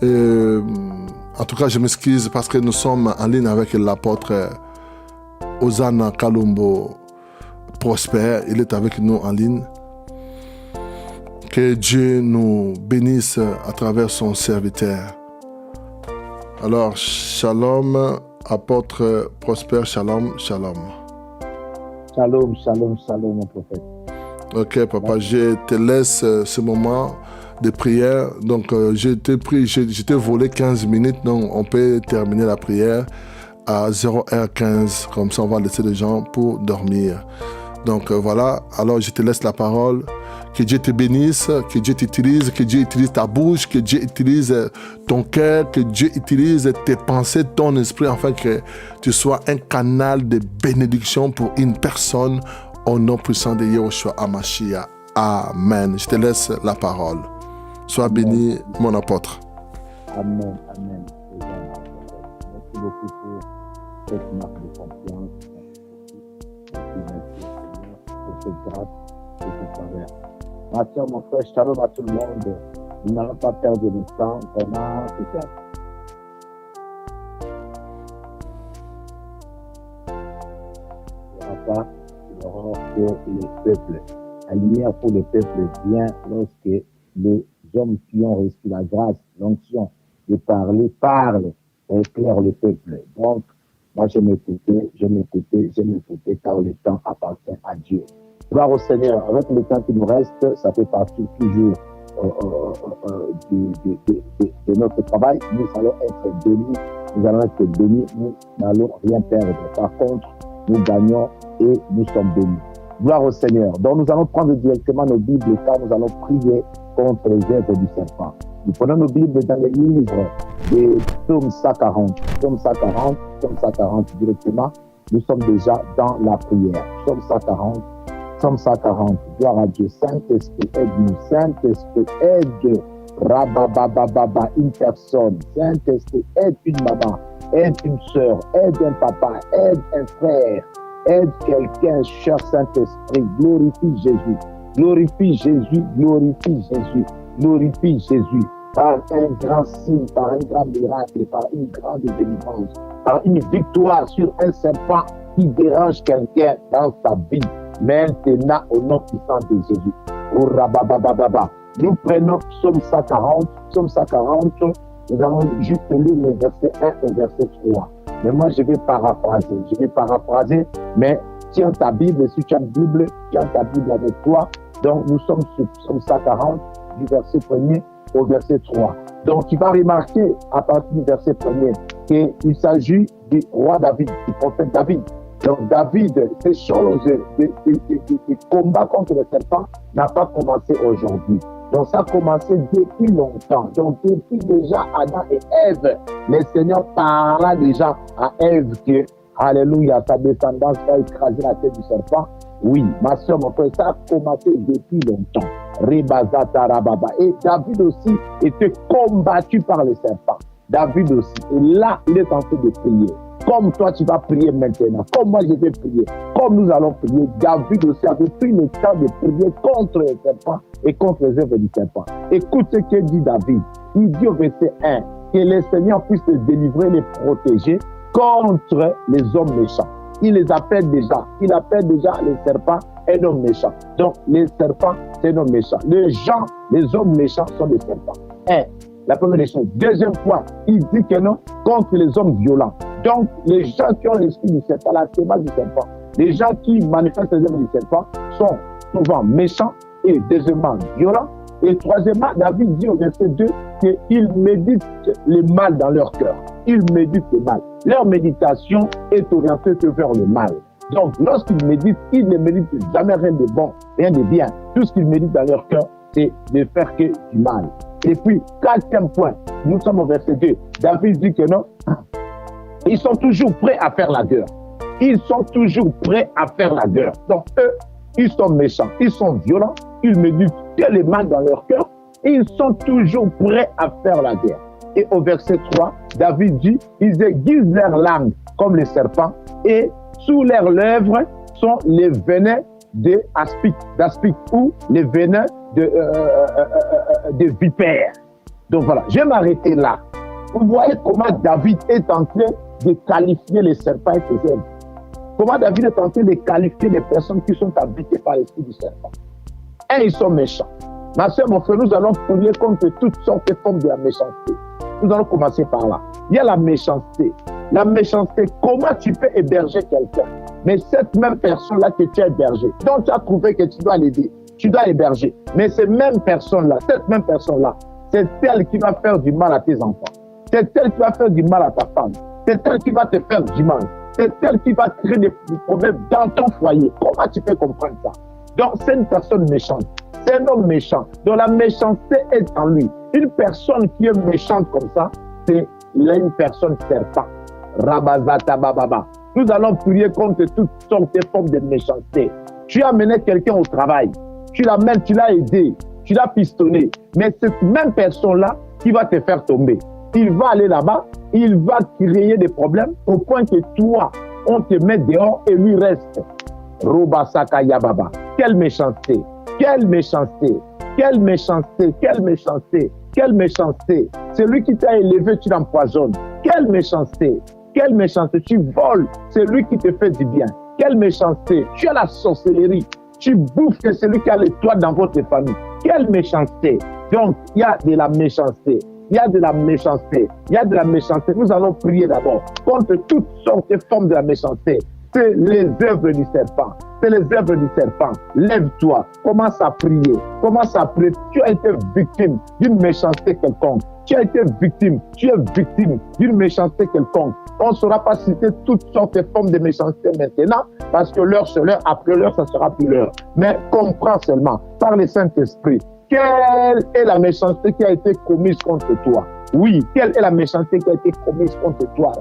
En tout cas, je m'excuse parce que nous sommes en ligne avec l'apôtre Osana Kalumbo Prosper, il est avec nous en ligne. Que Dieu nous bénisse à travers son serviteur. Alors, shalom, apôtre Prosper, shalom, shalom. Shalom, shalom, shalom, mon prophète. Ok, papa, je te laisse ce moment de prière. Donc, je t'ai volé 15 minutes, donc on peut terminer la prière à 0h15. Comme ça, on va laisser les gens pour dormir. Donc, voilà. Alors, je te laisse la parole. Que Dieu te bénisse, que Dieu t'utilise, que Dieu utilise ta bouche, que Dieu utilise ton cœur, que Dieu utilise tes pensées, ton esprit, afin que tu sois un canal de bénédiction pour une personne au nom puissant de Yahushua HaMashiach. Amen. Je te laisse la parole. Sois béni, mon apôtre. Amen, amen. Merci beaucoup pour cette marque de confiance. Merci pour cette grâce et cette faveur. Ma soeur, mon frère, shalom à tout le monde. Nous n'allons pas perdre de temps. Vraiment, c'est ça. Pas l'aurore pour les peuples. La lumière pour les peuples vient lorsque les hommes qui ont reçu la grâce, l'onction de parler, parlent et éclairent le peuple. Donc, moi, je m'écoutais, car le temps appartient à Dieu. Gloire au Seigneur. Avec le temps qui nous reste, ça fait partie toujours de notre travail. Nous allons être bénis, nous n'allons rien perdre. Par contre, nous gagnons et nous sommes bénis. Gloire au Seigneur. Donc nous allons prendre directement nos Bibles car nous allons prier contre les œuvres du serpent. Nous prenons nos Bibles dans les livres de Psaume 140. Psaume 140 directement. Nous sommes déjà dans la prière. Psaume 140. Gloire à Dieu. Saint-Esprit, aide-nous. Saint-Esprit, aide Rababababa, une personne. Saint-Esprit, aide une maman, aide une soeur, aide un papa, aide un frère, aide quelqu'un, cher Saint-Esprit. Glorifie Jésus. Glorifie Jésus. Glorifie Jésus. Glorifie Jésus. Par un grand signe, par un grand miracle, par une grande délivrance, par une victoire sur un serpent qui dérange quelqu'un dans sa vie. Maintenant, au nom puissant de Jésus. Oh, rababababa. Nous prenons Psaume 140. Psaume 140, nous allons juste lire le verset 1 au verset 3. Mais moi, je vais paraphraser. Mais tiens ta Bible, si tu as une Bible, tiens ta Bible avec toi. Donc, nous sommes sur Psaume 140, du verset 1er au verset 3. Donc, tu vas remarquer, à partir du verset 1er, qu'il s'agit du roi David, du prophète David. Donc David, ces choses, les combats contre les serpents n'a pas commencé aujourd'hui. Donc ça a commencé depuis longtemps. Donc depuis déjà Adam et Ève, le Seigneur parla déjà à Ève que, alléluia, sa descendance va écraser la tête du serpent. Oui, ma soeur, mon frère, ça a commencé depuis longtemps. Ribazata Rababa. Et David aussi était combattu par les serpents. David aussi. Et là, il est en train de prier. Comme toi, tu vas prier maintenant. Comme moi, je vais prier. Comme nous allons prier. David aussi avait pris le temps de prier contre les serpents et contre les œuvres du serpent. Écoute ce que dit David. Il dit au verset 1 que le Seigneur puisse les délivrer, les protéger contre les hommes méchants. Il les appelle déjà. Il appelle déjà les serpents un homme méchant. Donc, les serpents, c'est un homme méchant. Les gens, les hommes méchants sont des serpents. La première des choses. Deuxième point, il dit que non contre les hommes violents. Donc, les gens qui ont l'esprit du serpent, la sémence du serpent, les gens qui manifestent les œuvres du serpent sont souvent méchants et deuxièmement violents. Et troisièmement, David dit au verset 2 qu'ils méditent le mal dans leur cœur. Ils méditent le mal. Leur méditation est orientée que vers le mal. Donc, lorsqu'ils méditent, ils ne méditent jamais rien de bon, rien de bien. Tout ce qu'ils méditent dans leur cœur, c'est de faire que du mal. Et puis, quatrième point, nous sommes au verset 2. David dit que non, ils sont toujours prêts à faire la guerre. Ils sont toujours prêts à faire la guerre. Donc, eux, ils sont méchants, ils sont violents, ils méditent que le mal dans leur cœur et ils sont toujours prêts à faire la guerre. Et au verset 3, David dit, ils aiguisent leur langue comme les serpents et sous leurs lèvres sont les venins d'aspic ou les venins de vipères. Donc voilà, je vais m'arrêter là. Vous voyez comment David est en train de qualifier les serpents et ses œuvres. Comment David est en train de qualifier les personnes qui sont habitées par l'esprit du serpent. Ils sont méchants. Ma soeur, mon frère, nous allons prier contre toutes sortes de formes de la méchanceté. Nous allons commencer par là. Il y a la méchanceté. La méchanceté, comment tu peux héberger quelqu'un? Mais cette même personne-là que tu as hébergée, donc tu as trouvé que tu dois l'aider, tu dois l'héberger. Mais cette même personne-là, c'est elle qui va faire du mal à tes enfants. C'est elle qui va faire du mal à ta femme. C'est elle qui va te faire du mal. C'est elle qui va créer des problèmes dans ton foyer. Comment tu peux comprendre ça? Donc, c'est une personne méchante. C'est un homme méchant. Donc, la méchanceté est en lui. Une personne qui est méchante comme ça, c'est une personne serpent. Rabazata bababa. Nous allons prier contre toutes sortes de formes de méchanceté. Tu as amené quelqu'un au travail. Tu l'amènes, tu l'as aidé. Tu l'as pistonné. Mais cette même personne-là qui va te faire tomber. Il va aller là-bas, il va créer des problèmes au point que toi, on te met dehors et lui reste. Robasaka Yababa. Quelle méchanceté! Quelle méchanceté! Quelle méchanceté! Quelle méchanceté! Quelle méchanceté! C'est lui qui t'a élevé, tu l'empoisonnes. Quelle méchanceté! Quelle méchanceté! Tu voles, c'est lui qui te fait du bien. Quelle méchanceté! Tu as la sorcellerie. Tu bouffes que c'est lui qui a les toits dans votre famille. Quelle méchanceté! Donc, il y a de la méchanceté. Il y a de la méchanceté. Il y a de la méchanceté. Nous allons prier d'abord contre toutes sortes de formes de la méchanceté. C'est les œuvres du serpent. C'est les œuvres du serpent. Lève-toi. Commence à prier. Commence à prier. Tu as été victime d'une méchanceté quelconque. Tu as été victime. Tu es victime d'une méchanceté quelconque. On ne saura pas citer toutes sortes de formes de méchanceté maintenant parce que l'heure c'est l'heure. Après l'heure, ça ne sera plus l'heure. Mais comprends seulement par le Saint-Esprit. Quelle est la méchanceté qui a été commise contre toi? Oui, quelle est la méchanceté qui a été commise contre toi?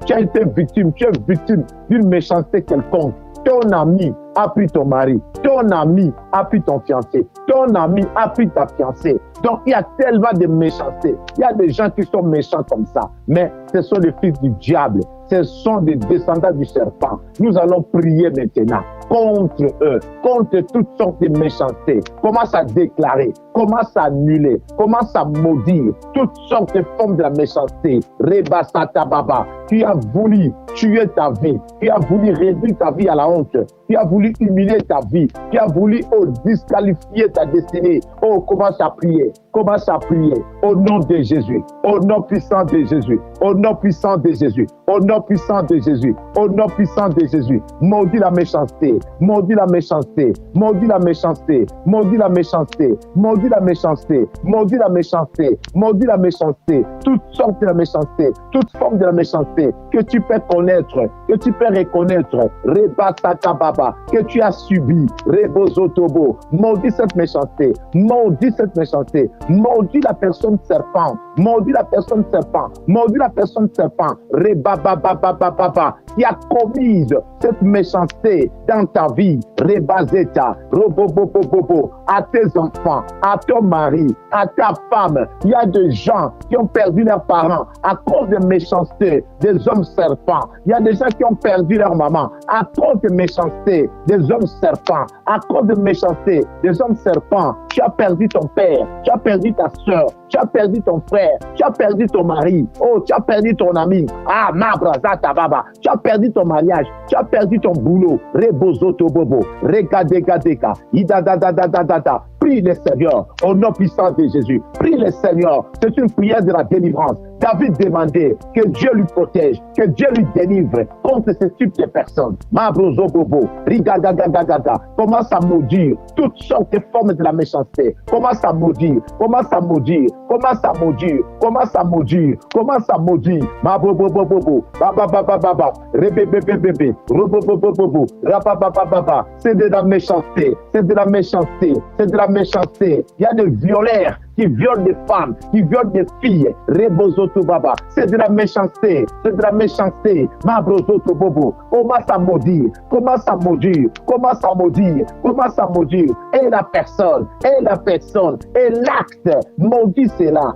Tu as été victime, tu es victime d'une méchanceté quelconque. Ton ami a pris ton mari, ton ami a pris ton fiancé, ton ami a pris ta fiancée. Donc il y a tellement de méchanceté. Il y a des gens qui sont méchants comme ça, mais ce sont les fils du diable. Ce sont des descendants du serpent. Nous allons prier maintenant contre eux, contre toutes sortes de méchanceté. Commence à déclarer, commence à annuler, commence à maudire toutes sortes de formes de la méchanceté. Rebasata baba, tu as voulu tuer ta vie, tu as voulu réduire ta vie à la honte, tu as voulu humilier ta vie, tu as voulu disqualifier ta destinée. Oh, commence à prier au nom de Jésus, au nom puissant de Jésus, au nom puissant de Jésus, au nom puissant de Jésus, au nom puissant de Jésus. Maudis la méchanceté, maudis la méchanceté, maudis la méchanceté, maudis la méchanceté, maudis la méchanceté, maudis la méchanceté, maudis la méchanceté, toutes sortes de la méchanceté, toute forme de la méchanceté que tu peux connaître, que tu peux reconnaître, Rebasaka Baba, que tu as subi, Rebozotobo, maudis cette méchanceté, maudis cette méchanceté, maudis la personne serpent, maudis la personne serpent, maudis la personne serpent, Rebabababababa, qui a commis cette méchanceté dans ta vie, Rebazeta, Robobobobobo, à tes enfants, à ton mari, à ta femme. Il y a des gens qui ont perdu leurs parents à cause de méchanceté des hommes serpents. Il y a des gens qui ont perdu leur maman à cause de méchanceté des hommes serpents, à cause de méchanceté des hommes serpents. Tu as perdu ton père, tu as perdu ta soeur, tu as perdu ton frère, tu as perdu ton mari, oh, tu as perdu ton ami. Ah, ma brazata baba, tu as perdu ton mariage, tu as perdu ton boulot. Rebozoto bobo, regadega, idadadadadada. Prie le Seigneur au nom puissant de Jésus. Prie le Seigneur. C'est une prière de la délivrance. David demandait que Dieu lui protège, que Dieu lui délivre contre ce type de personnes. Mabrozo bobo, rigadagadaga. Commence à maudire toutes sortes de formes de la méchanceté. Commence à maudire, commence à maudire, commence à maudire, commence à maudire, commence à maudire. Mabrobobobobo, bababababa, rebebebebebe, robobobobobo, rababababa. C'est de la méchanceté, c'est de la méchanceté, c'est de la méchanceté. Il y a des violeurs qui violent des femmes, qui violent des filles. Rebozoto baba. C'est de la méchanceté, c'est de la méchanceté. Mabrozoto bobo. Commence à maudire, commence à maudire, commence à maudire, commence à maudire. Et la personne, et l'acte, maudit cela,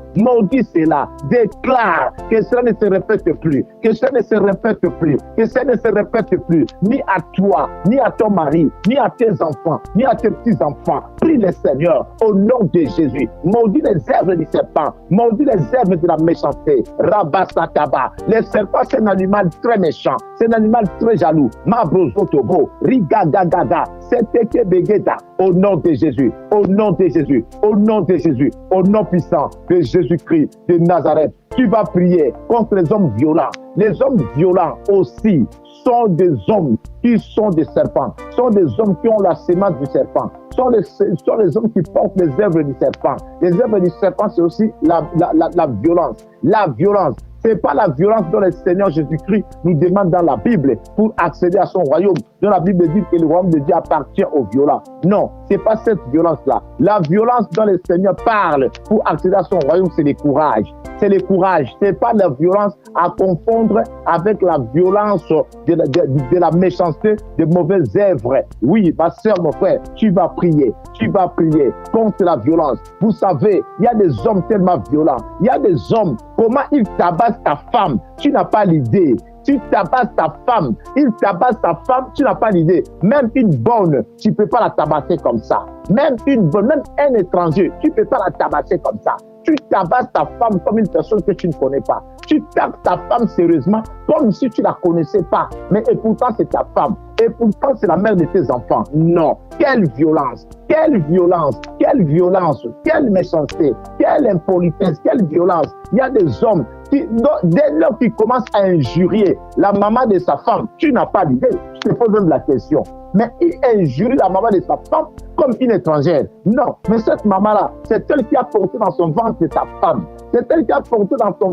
déclare que cela ne se répète plus, que cela ne se répète plus, que cela ne se répète plus, ni à toi, ni à ton mari, ni à tes enfants, ni à tes petits-enfants. Prie le Seigneur au nom de Jésus. Maudit maudis les œuvres du serpent, maudis les œuvres de la méchanceté. Rabasataba. Le serpent, c'est un animal très méchant, c'est un animal très jaloux. Mabrozotobo, rigagagaga, seteke begeda. Au nom de Jésus, au nom de Jésus, au nom de Jésus, au nom puissant de Jésus-Christ de Nazareth, tu vas prier contre les hommes violents. Les hommes violents aussi sont des hommes qui sont des serpents, sont des hommes qui ont la sémence du serpent, sont les hommes qui portent les œuvres du serpent. Les œuvres du serpent, c'est aussi la violence. La violence. Ce n'est pas la violence dont le Seigneur Jésus-Christ nous demande dans la Bible pour accéder à son royaume. Dans la Bible dit que le royaume de Dieu appartient aux violents. Non, ce n'est pas cette violence-là. La violence dont le Seigneur parle pour accéder à son royaume, c'est le courage. C'est le courage. Ce n'est pas la violence à confondre avec la violence de la méchanceté, de mauvaises œuvres. Oui, ma soeur, mon frère, tu vas prier contre la violence. Vous savez, il y a des hommes tellement violents. Il y a des hommes, comment ils tabassent ta femme, tu n'as pas l'idée. Tu tabasses ta femme, il tabasse ta femme, tu n'as pas l'idée. Même une bonne, tu ne peux pas la tabasser comme ça. Même une bonne, même un étranger, tu ne peux pas la tabasser comme ça. Tu tabasses ta femme comme une personne que tu ne connais pas. Tu tapes ta femme sérieusement comme si tu ne la connaissais pas. Mais et pourtant, c'est ta femme. Et pourtant, c'est la mère de tes enfants. Non. Quelle violence! Quelle violence! Quelle violence! Quelle méchanceté! Quelle impolitesse! Quelle violence! Il y a des hommes qui, dès lors qu'ils commencent à injurier la maman de sa femme, tu n'as pas d'idée. Je te pose même la question. Mais il injurie la maman de sa femme comme une étrangère. Non, mais cette maman-là, c'est elle qui a porté dans son ventre ta femme. C'est elle qui a porté dans son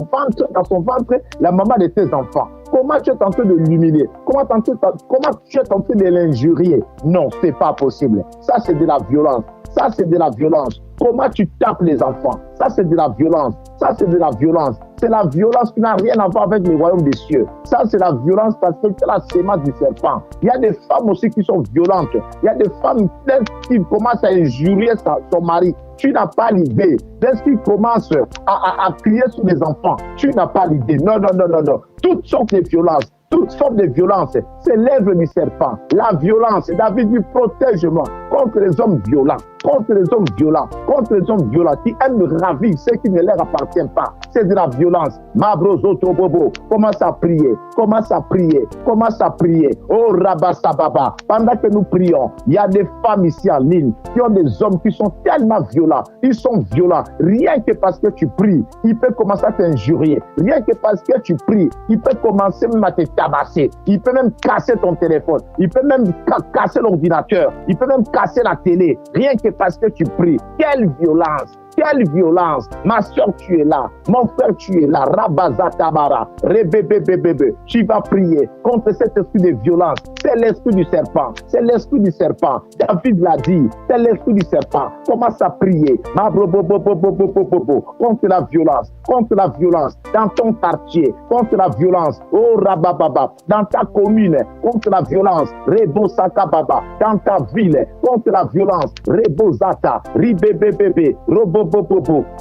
ventre la maman de tes enfants. Comment tu es en train de l'humilier? Comment tu es en train de l'injurier? Non, c'est pas possible. Ça, c'est de la violence. Ça, c'est de la violence. Comment tu tapes les enfants? Ça, c'est de la violence. Ça, c'est de la violence. C'est la violence qui n'a rien à voir avec le royaume des cieux. Ça, c'est la violence parce que c'est la sémence du serpent. Il y a des femmes aussi qui sont violentes. Il y a des femmes qui commencent à injurier son mari. Tu n'as pas l'idée. Dès qu'il commence à crier sur les enfants, tu n'as pas l'idée. Non. Toutes sortes de violences. Toute forme de violence, c'est l'œuvre du serpent. La violence, David dit, protège-moi contre les hommes violents, contre les hommes violents, contre les hommes violents qui aiment ravir ce qui ne leur appartient pas. C'est de la violence. Mabrozotobobo, commence à prier, commence à prier, commence à prier. Oh Rabasababa, pendant que nous prions, il y a des femmes ici en ligne qui ont des hommes qui sont tellement violents. Ils sont violents. Rien que parce que tu pries, il peut commencer à t'injurier. Rien que parce que tu pries, il peut commencer même à te tabasser. Il peut même casser ton téléphone. Il peut même casser l'ordinateur. Il peut même casser la télé. Rien que parce que tu pries. Quelle violence! Quelle violence! Ma soeur, tu es là. Mon frère, tu es là. Rabazatabara. Rebebebebebe. Tu vas prier contre cet esprit de violence. C'est l'esprit du serpent. C'est l'esprit du serpent. David l'a dit. C'est l'esprit du serpent. Commence à prier. Contre la violence. Contre la violence. Dans ton quartier. Contre la violence. Oh Rabababa. Dans ta commune. Contre la violence. Rebo Sakababa. Dans ta ville. Contre la violence. Rebo Zata. Ribebebebe. Robo.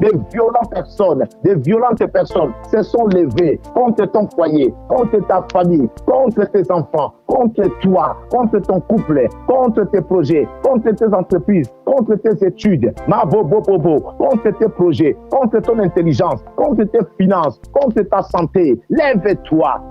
Des violentes personnes se sont levées contre ton foyer, contre ta famille, contre tes enfants, contre toi, contre ton couple, contre tes projets, contre tes entreprises, contre tes études, contre tes projets, contre ton intelligence, contre tes finances, contre ta santé. Lève-toi,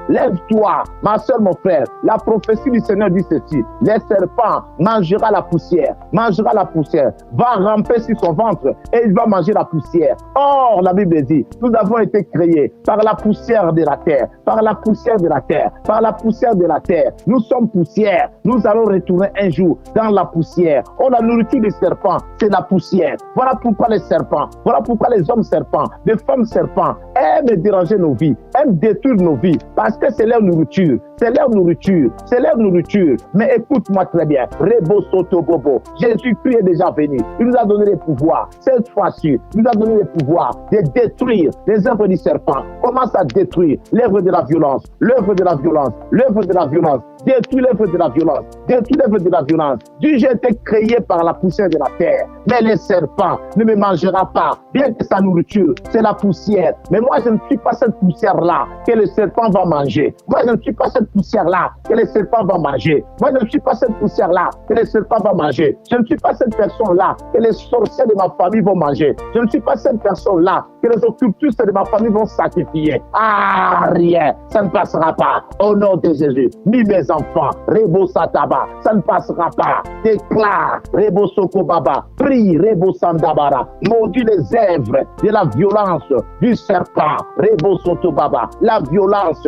lève-toi, ma soeur, mon frère. La prophétie du Seigneur dit ceci: les serpents mangera la poussière, va ramper sur son ventre et il va manger la poussière. Or, la Bible dit, nous avons été créés par la poussière de la terre, par la poussière de la terre, par la poussière de la terre. Nous sommes poussière. Nous allons retourner un jour dans la poussière. Oh, la nourriture des serpents, c'est la poussière. Voilà pourquoi les serpents, voilà pourquoi les hommes serpents, les femmes serpents aiment déranger nos vies, aiment détruire nos vies, parce que c'est leur nourriture. C'est leur nourriture. C'est leur nourriture. Mais écoute-moi très bien. Rebo Soto Bobo. Jésus-Christ est déjà venu. Il nous a donné les pouvoirs. Cette fois-ci, il nous a donné les pouvoirs de détruire les œuvres du serpent. Commence à détruire l'œuvre de la violence. L'œuvre de la violence. L'œuvre de la violence. Détruis l'œuvre de la violence. Détruis l'œuvre de la violence. Dieu, j'ai été créé par la poussière de la terre. Mais les serpents ne me mangera pas. Bien que sa nourriture, c'est la poussière. Mais moi, Moi, je ne suis pas cette poussière-là que le serpent va manger. Moi, je ne suis pas cette poussière-là que le serpent va manger. Moi, je ne suis pas cette poussière-là que le serpent va manger. Je ne suis pas cette personne-là que les sorciers de ma famille vont manger. Je ne suis pas cette personne-là que les occultistes de ma famille vont sacrifier. Ah, rien, ça ne passera pas. Au nom de Jésus, ni mes enfants, Rebo Sataba, ça ne passera pas. Déclare, Rebo Sokobaba, prie, Rebo Sandabara, maudit les œuvres de la violence du serpent, Rebo Sotobaba, la violence,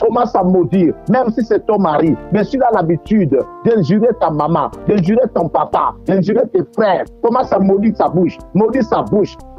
commence à maudire, même si c'est ton mari, mais si tu as l'habitude d'injurer ta maman, d'injurer ton papa, d'injurer tes frères, commence à maudire sa bouche,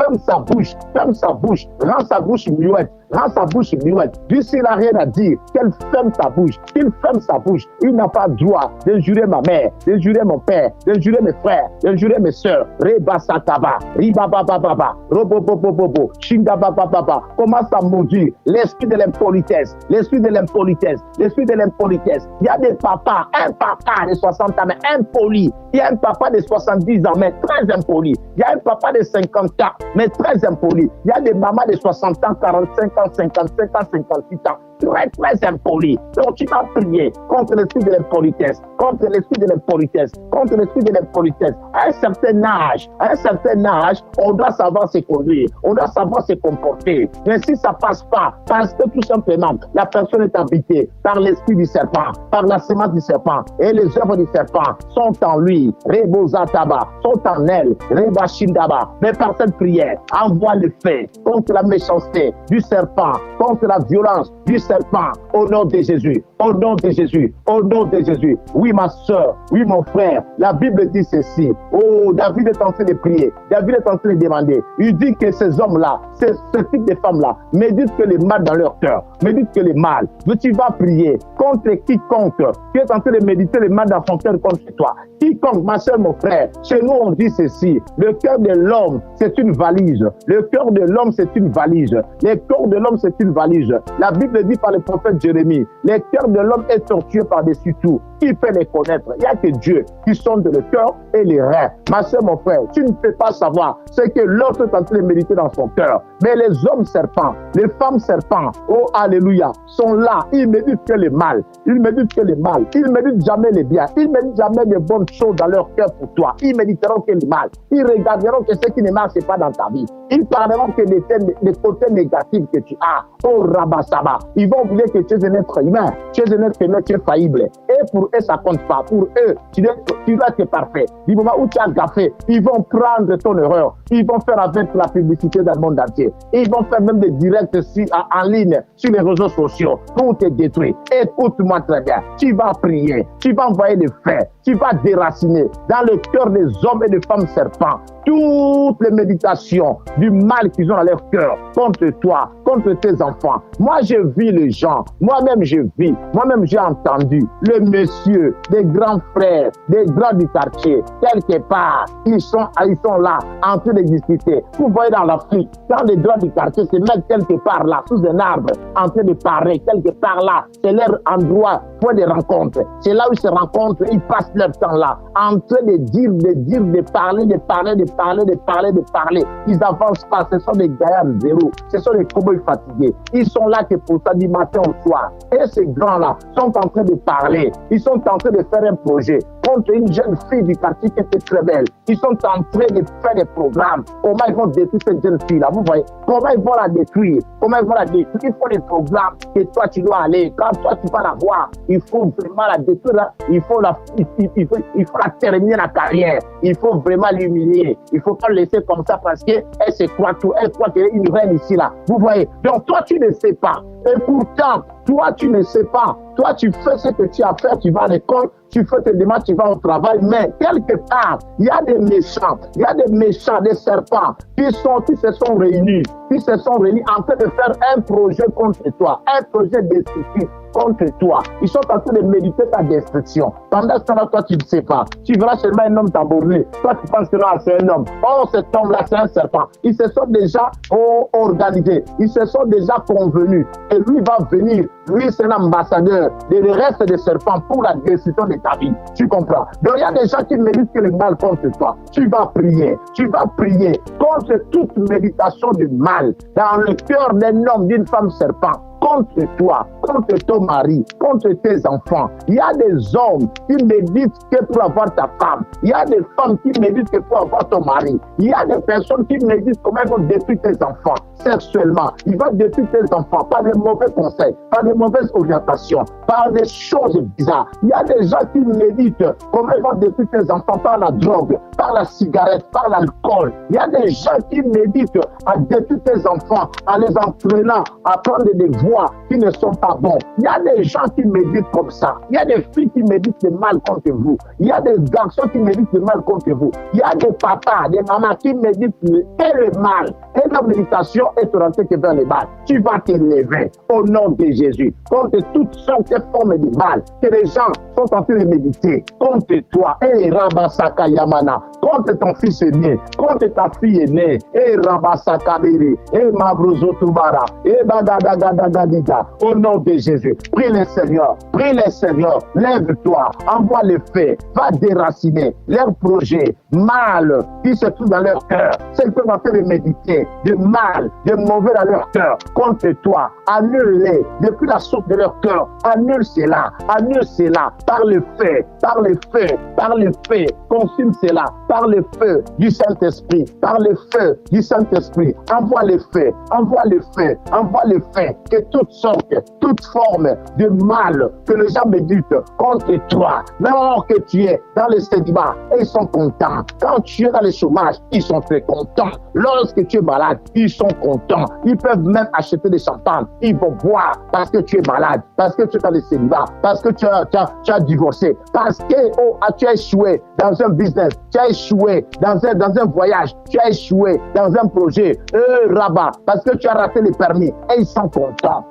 ferme sa bouche, rends sa bouche muette. Rends sa bouche muette. Dis s'il n'a rien à dire, qu'elle ferme sa bouche. Qu'il ferme sa bouche. Il n'a pas droit d'injurer ma mère, d'injurer mon père, d'injurer mes frères, d'injurer mes soeurs. Reba Sataba, Riba Baba Baba, Robo Bobo Bobo, Shinga Baba Baba. Commence à maudire l'esprit de l'impolitesse, l'esprit de l'impolitesse, l'esprit de l'impolitesse. Il y a des papas, un papa de 60 ans, mais impoli. Il y a un papa de 70 ans, mais très impoli. Il y a un papa de 50 ans, mais très impoli. Il y a des mamans de 60 ans, 45 ans, 55 ans, 58 ans, très impoli. Donc tu vas prier contre l'esprit de l'impolitesse, contre l'esprit de l'impolitesse, contre l'esprit de l'impolitesse. À un certain âge, on doit savoir se conduire, on doit savoir se comporter. Mais si ça passe pas, parce que tout simplement, la personne est habitée par l'esprit du serpent, par la semence du serpent, et les œuvres du serpent sont en lui, Rebozataba, sont en elle, Rebashindaba. Mais par cette prière, envoie le fait contre la méchanceté du serpent, contre la violence du serpent, au nom de Jésus, au nom de Jésus, au nom de Jésus. Oui, ma soeur, oui, mon frère, la Bible dit ceci. Oh, David est en train de prier, David est en train de demander. Il dit que ces hommes-là, ce type de femmes-là, méditent que les mal dans leur cœur, méditent que les mal. Mais tu vas prier contre quiconque qui est en train de méditer le mal dans son cœur contre toi. Quiconque, ma soeur, mon frère, chez nous on dit ceci, le cœur de l'homme c'est une valise, le cœur de l'homme c'est une valise, le cœur de l'homme c'est une valise. La Bible dit par le prophète Jérémie, le cœur de l'homme est tortueux par-dessus tout. Qui peut les connaître? Il n'y a que Dieu qui sonde le cœur et les reins. Ma soeur, mon frère, tu ne peux pas savoir ce que l'autre est en train de méditer dans son cœur. Mais les hommes serpents, les femmes serpents, oh alléluia, sont là. Ils méditent que le mal. Ils méditent que le mal. Ils méditent jamais les biens. Ils méditent jamais les bonnes choses dans leur cœur pour toi. Ils méditeront que le mal. Ils regarderont que ce qui ne marche pas dans ta vie. Ils parleront que les côtés négatifs que tu as. Oh Rabasaba. Ils vont oublier que tu es un être humain. Tu es un être humain, tu es faillible. Et pour eux, ça compte pas. Pour eux, tu dois être parfait. Du moment où tu as gaffé, ils vont prendre ton erreur. Ils vont faire avec la publicité dans le monde entier. Ils vont faire même des directs en ligne sur les réseaux sociaux pour te détruire. Écoute-moi très bien. Tu vas prier. Tu vas envoyer des faits. Tu vas déraciner dans le cœur des hommes et des femmes serpents toutes les méditations du mal qu'ils ont dans leur cœur contre toi, contre tes enfants. Moi, je vis les gens. Moi-même, je vis. Moi-même, j'ai entendu le monsieur, des grands frères, des grands du quartier, quelque part, ils sont là, en train de discuter. Vous voyez dans l'Afrique, quand les grands du quartier se mettent quelque part là, sous un arbre, en train de parler, quelque part là, c'est leur endroit, point de rencontre. C'est là où ils se rencontrent, ils passent leur temps là, en train de dire, de parler. Ils n'avancent pas, ce sont des gaillards zéro, ce sont des cowboys fatigués. Ils sont là que pour ça, du matin au soir. Et ces grands-là sont en train de parler, ils sont en train de faire un projet contre une jeune fille du quartier qui était très belle. Ils sont en train de faire des programmes. Comment ils vont détruire cette jeune fille-là? Vous voyez? Comment ils vont la détruire? Il faut des programmes que toi tu dois aller. Quand toi tu vas la voir, il faut vraiment la détruire. Il faut la terminer la carrière. Il faut vraiment l'humilier. Il ne faut pas le laisser comme ça parce qu'elle se croit tout. Elle croit qu'elle est une reine ici là. Vous voyez? Donc toi tu ne sais pas. Et pourtant, toi tu ne sais pas. Toi tu fais ce que tu as à faire. Tu vas à l'école. Tu fais tes démarches, tu vas au travail, mais quelque part, il y a des méchants, des serpents qui se sont réunis en train de faire un projet contre toi, un projet destructif contre toi. Ils sont en train de méditer ta destruction. Pendant ce temps-là, toi, tu ne sais pas. Tu verras seulement un homme tambourné. Toi, tu penses que là, c'est un homme. Oh, cet homme-là, c'est un serpent. Ils se sont déjà organisés. Ils se sont déjà convenus. Et lui va venir. Lui, c'est l'ambassadeur du reste des serpents pour la destruction de ta vie. Tu comprends? Donc il y a des gens qui méditent que le mal contre toi. Tu vas prier contre toute méditation du mal dans le cœur d'un homme, d'une femme serpent, contre toi, contre ton mari, contre tes enfants. Il y a des hommes qui méditent que pour avoir ta femme. Il y a des femmes qui méditent que pour avoir ton mari. Il y a des personnes qui méditent comment ils vont détruire tes enfants sexuellement. Ils vont détruire tes enfants par des mauvais conseils, par des mauvaises orientations, par des choses bizarres. Il y a des gens qui méditent comment ils vont détruire tes enfants par la drogue, par la cigarette, par l'alcool. Il y a des gens qui méditent à détruire tes enfants en les entraînant à prendre des voies qui ne sont pas bons. Il y a des gens qui méditent comme ça. Il y a des filles qui méditent le mal contre vous. Il y a des garçons qui méditent le mal contre vous. Il y a des papas, des mamans qui méditent le mal. Et la méditation est orientée que vers le mal. Tu vas t'élever au nom de Jésus contre toutes sortes de formes de mal que les gens sont en train de méditer contre toi. Et Rabasaka Yamana, contre ton fils aîné, contre ta fille aînée. Et Rabasaka Biri, et Mabrozo Tubara, et Bagadagadagadiga, au nom de Jésus. Prie le Seigneur, lève-toi, envoie les faits, va déraciner leurs projets mal qui se trouvent dans leur cœur. C'est ce qu'on fait de méditer, de mal, de mauvais dans leur cœur contre toi. Annule-les depuis la source de leur cœur. Annule cela par le feu, consume cela par le feu du Saint-Esprit, envoie les feux, que toutes sortes, toute forme de mal que les gens méditent contre toi, alors que tu es dans le célibat, ils sont contents. Quand tu es dans le chômage, ils sont très contents. Lorsque tu es malade, ils sont contents. Ils peuvent même acheter des champagnes. Ils vont boire parce que tu es malade, parce que tu es dans le célibat, parce que tu as divorcé, parce que tu as échoué dans un business, tu as échoué dans un voyage, tu as échoué dans un projet, rabat, parce que tu as raté les permis. Et ils sont contents.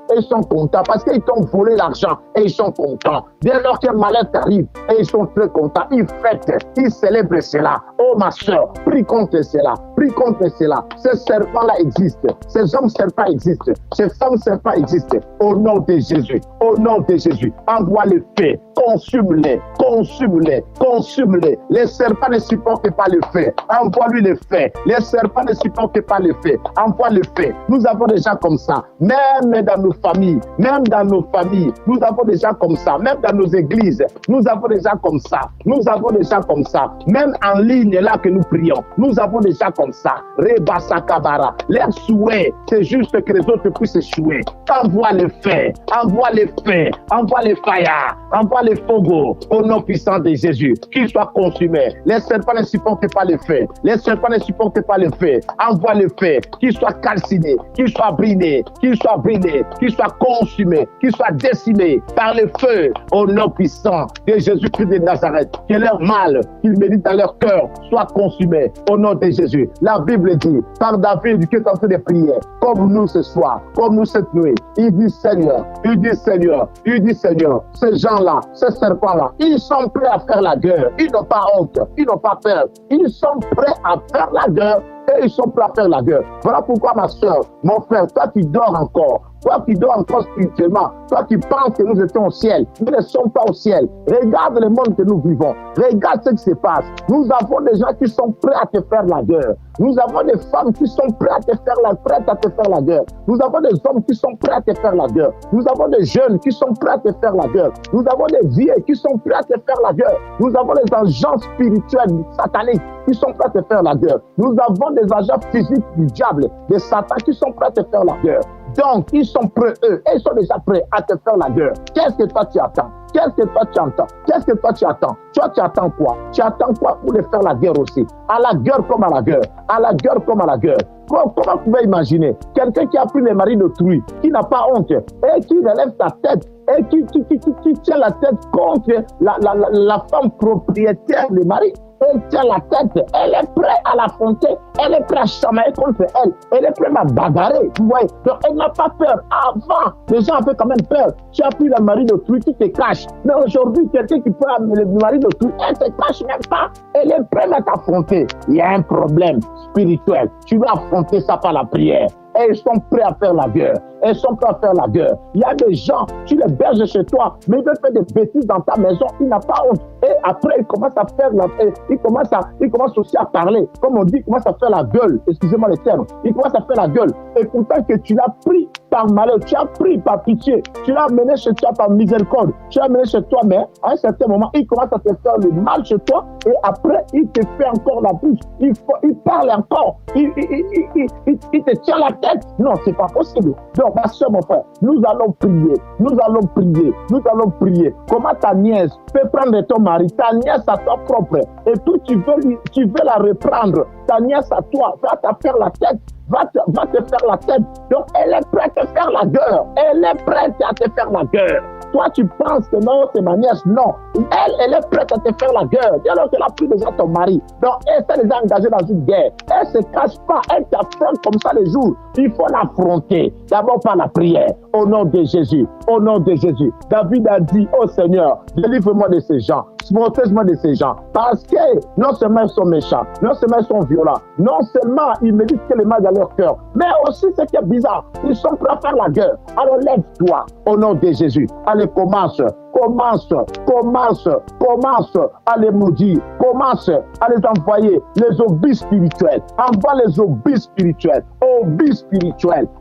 Parce qu'ils t'ont volé l'argent et ils sont contents. Dès lors qu'un malheur t'arrive, et ils sont très contents. Ils fêtent, ils célèbrent cela. Oh ma soeur, prie contre cela. Ces serpents-là existent. Ces hommes serpents existent. Ces femmes serpents existent. Au nom de Jésus. Envoie les feux. Consume-les. Les serpents ne supportent pas le feu. Envoie-lui le feu. Les serpents ne supportent pas le feu. Envoie le feu. Nous avons des gens comme ça. Même dans nos familles, nous avons des gens comme ça. Même dans nos églises, nous avons des gens comme ça. Même en ligne, là que nous prions, nous avons des gens comme ça. Rebasakabara. Leur souhait, c'est juste que les autres puissent échouer. Envoie le feu, envoie les fire, envoie les fogos au nom puissant de Jésus. Qu'ils soient consumés. Les serpents ne supportent pas le feu. Envoie le feu, qu'ils soient calcinés, qu'ils soient brisés, qu'ils soient consumés, qu'ils soient décimés par le feu au nom puissant de Jésus-Christ de Nazareth. Que leur mal qu'ils méditent dans leur cœur soit consumé au nom de Jésus. La Bible dit, par David qui est en train de prier, comme nous ce soir, comme nous cette nuit, il dit Seigneur, ces gens-là, ces serpents-là, ils sont prêts à faire la guerre. Ils n'ont pas honte, ils n'ont pas peur. Ils sont prêts à faire la guerre. Et ils sont prêts à faire la guerre. Voilà pourquoi ma soeur, mon frère, toi qui dors encore, spirituellement, toi qui penses que nous étions au ciel, nous ne sommes pas au ciel. Regarde le monde que nous vivons. Regarde ce qui se passe. Nous avons des gens qui sont prêts à te faire la guerre. Nous avons des femmes qui sont prêtes à te faire la guerre. Nous avons des hommes qui sont prêts à te faire la guerre. Nous avons des jeunes qui sont prêts à te faire la guerre. Nous avons des vieux qui sont prêts à te faire la guerre. Nous avons des agents spirituels sataniques qui sont prêts à te faire la guerre. Nous avons des agents physiques du diable, des satans qui sont prêts à te faire la guerre. Donc, ils sont prêts, eux, et ils sont déjà prêts à te faire la guerre. Qu'est-ce que toi tu attends? Toi, tu attends quoi? Tu attends quoi pour les faire la guerre aussi? À la guerre comme à la guerre. Comment vous pouvez imaginer quelqu'un qui a pris le mari d'autrui, qui n'a pas honte, et qui relève sa tête, et qui tient la tête contre la femme propriétaire du mari? Elle tient la tête, elle est prête à l'affronter, elle est prête à chamailler contre elle, elle est prête à bagarrer, vous voyez. Donc elle n'a pas peur. Avant, les gens avaient quand même peur. Tu as pris le mari d'autrui, tu te caches. Mais aujourd'hui, quelqu'un qui prend le mari d'autrui, elle ne se cache même pas. Elle est prête à t'affronter. Il y a un problème spirituel. Tu dois affronter ça par la prière. et ils sont prêts à faire la guerre. Ils sont prêts à faire la guerre. Il y a des gens, tu les berges chez toi, mais ils veulent faire des bêtises dans ta maison, il n'a pas honte. Et après, il commence à faire il commence aussi à parler. Comme on dit, il commence à faire la gueule. Excusez-moi le terme. Il commence à faire la gueule. Et pourtant que tu l'as pris par malheur, tu l'as pris par pitié, tu l'as amené chez toi par miséricorde, tu l'as amené chez toi, mais à un certain moment, il commence à te faire le mal chez toi et après, il te fait encore la bouche. Il parle encore. Il te tient la tête. Non, c'est pas possible. Donc, ma soeur, mon frère, nous allons prier. Nous allons prier. Nous allons prier. Comment ta nièce peut prendre ton mari, ta nièce à toi propre, et puis tu veux la reprendre, ta nièce à toi, va te faire la tête. Va te faire la tête. Donc, elle est prête à te faire la guerre. Elle est prête à te faire la guerre. Toi, tu penses que non, c'est ma nièce. Non. Elle est prête à te faire la guerre. Et alors qu'elle a pris déjà ton mari. Donc, elle s'est déjà engagée dans une guerre. Elle ne se cache pas. Elle t'affronte comme ça les jours. Il faut l'affronter. D'abord par la prière. Au nom de Jésus. Au nom de Jésus. David a dit, oh Seigneur, délivre-moi de ces gens. Protège-moi de ces gens. Parce que non seulement ils sont méchants, non seulement ils sont violents, non seulement ils méditent que le mal dans leur cœur, mais aussi ce qui est bizarre, ils sont prêts à faire la guerre. Alors lève-toi au nom de Jésus. Allez, commence à les maudire, commence à les envoyer les obus spirituels, envoie les obus spirituels,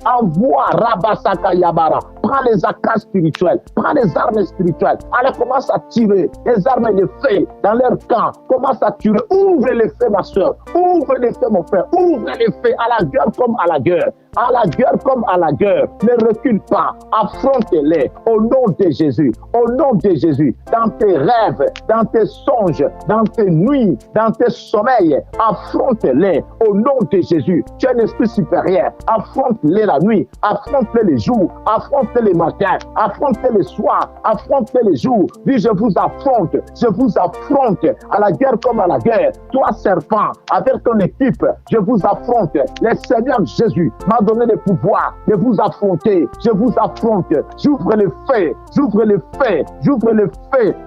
envoie Rabasaka Yabara, prends les acas spirituels, prends les armes spirituelles, allez, commence à tirer les armes de feu dans leur camp, commence à tirer, ouvre les feux ma soeur, ouvre les feux mon frère, ouvre les feux à la guerre comme à la guerre. À la guerre comme à la guerre, ne recule pas, affronte-les au nom de Jésus, au nom de Jésus, dans tes rêves, dans tes songes, dans tes nuits, dans tes sommeils, affronte-les au nom de Jésus. Tu es un esprit supérieur, affronte-les la nuit, affronte-les les jours, affronte-les les matins, affronte-les les soirs, affronte-les les jours. Dis, je vous affronte à la guerre comme à la guerre. Toi, serpent, avec ton équipe, je vous affronte. Le Seigneur Jésus m'a donné le pouvoir de vous affronter. Je vous affronte. J'ouvre les feux,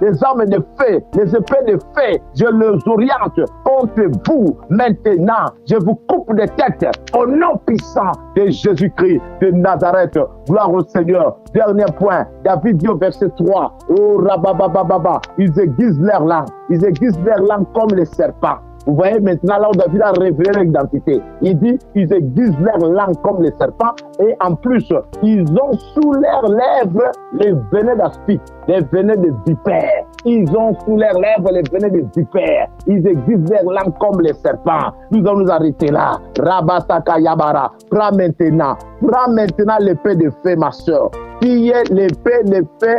les armes de feu, les épées de feu. Je les oriente contre vous. Maintenant, je vous coupe les têtes au nom puissant de Jésus-Christ de Nazareth. Gloire au Seigneur. Dernier point, David dit au verset 3, oh rababababa, ils aiguisent leur langue. Ils aiguisent leur langue comme les serpents. Vous voyez maintenant là où David a révélé l'identité. Il dit, ils aiguisent leur langue comme les serpents et en plus, ils ont sous leurs lèvres les venins d'aspic, les venins de vipères. Ils ont sous leurs lèvres les venins de vipères. Ils aiguisent leur langue comme les serpents. Nous allons nous arrêter là. Rabasaka Yabara. Prends maintenant l'épée de feu, ma soeur. Qui est l'épée de feu?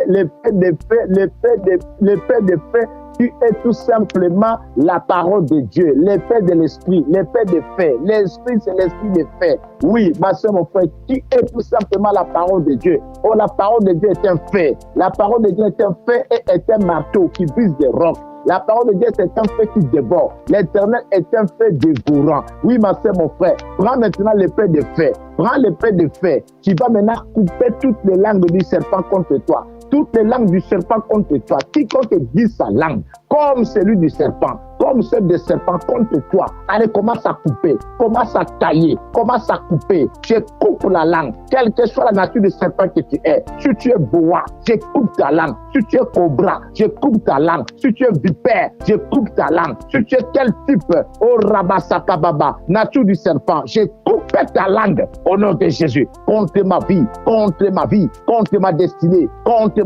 Tu es tout simplement la parole de Dieu, l'épée de l'esprit, l'épée de fait. L'esprit, c'est l'esprit de fait. Oui, ma soeur, mon frère, qui est tout simplement la parole de Dieu. Oh, la parole de Dieu est un fait. La parole de Dieu est un fait et est un marteau qui brise des rocs. La parole de Dieu est un fait qui déborde. L'Éternel est un fait dévorant. Oui, ma soeur, mon frère, prends maintenant l'épée de fait. Prends l'épée de fait. Tu vas maintenant couper toutes les langues du serpent contre toi. Toutes les langues du serpent contre toi. Quiconque dit sa langue, comme celui du serpent, comme celle des serpents contre toi. Allez, commence à couper, commence à tailler, commence à couper. Je coupe la langue, quelle que soit la nature du serpent que tu es. Si tu es boa, je coupe ta langue. Si tu es cobra, je coupe ta langue. Si tu es vipère, je coupe ta langue. Si tu es quel type, oh rabasakababa, nature du serpent, je coupe ta langue au nom de Jésus. Contre ma vie, contre ma vie, contre ma destinée, contre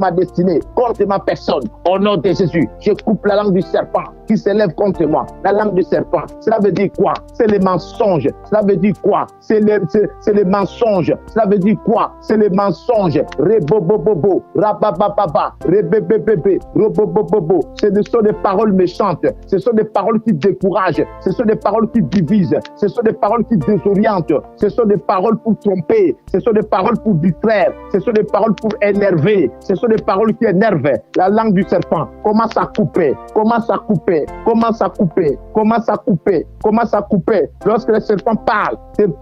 ma personne. Au nom de Jésus, je coupe la langue du serpent qui s'élève contre moi. La langue du serpent, cela veut dire quoi? C'est les mensonges. Cela veut dire quoi? C'est les mensonges. Cela veut dire quoi? C'est les mensonges. Rebobobobo, rabababa, rebebebebe, robobobobo. Ce sont des paroles méchantes. Ce sont des paroles qui découragent. Ce sont des paroles qui divisent. Ce sont des paroles qui désorientent. Ce sont des paroles pour tromper. Ce sont des paroles pour distraire. Ce sont des paroles pour énerver. Ce sont des paroles qui énervent. La langue du serpent commence à couper. Commence à couper. Commence à couper. Commence à couper. Commence à couper. Lorsque le serpent parle,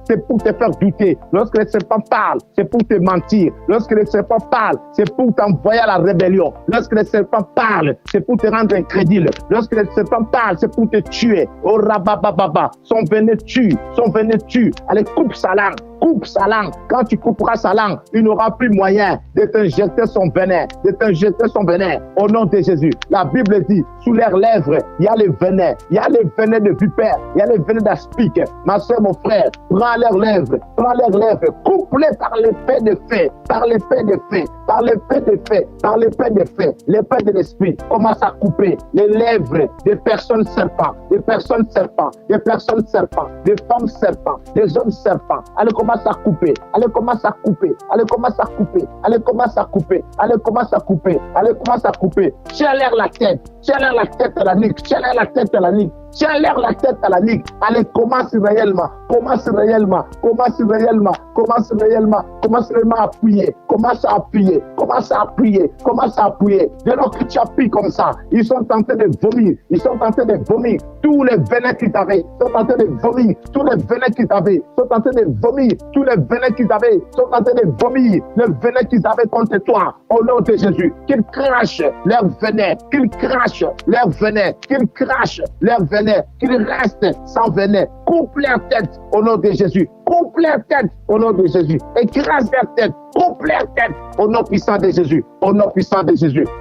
c'est pour te faire douter. Lorsque le serpent parle, c'est pour te mentir. Lorsque le serpent parle, c'est pour t'envoyer à la rébellion. Lorsque le serpent parle, c'est pour te rendre incrédule. Lorsque le serpent parle, c'est pour te tuer. Oh rabababa, son venin tue. Son venin tue. Allez, et coupe sa langue. Coupe sa langue. Quand tu couperas sa langue, il n'aura plus moyen de t'injecter son venin, au nom de Jésus. La Bible dit, sous leurs lèvres, il y a les venins. Il y a les venins de vipère, il y a les venins d'aspic. Ma soeur, mon frère, prends leurs lèvres, coupe-les par l'épée de feu, l'épée de l'esprit. Commence à couper les lèvres des personnes serpents, des femmes serpents, des hommes serpents. Allez, commence à couper. Tiens-leur la tête à la nuque. Allez, commence réellement à appuyer. Commence à appuyer. Dès lors que tu appuies comme ça, ils sont en train de vomir. Tous les venins qu'ils avaient sont en train de vomir. Le venin qu'ils avaient contre toi. Au nom de Jésus, qu'ils crachent leur venin. Qu'ils restent sans venin. Coupe leur tête au nom de Jésus. Écrase leur tête. Coupe leur tête au nom puissant de Jésus.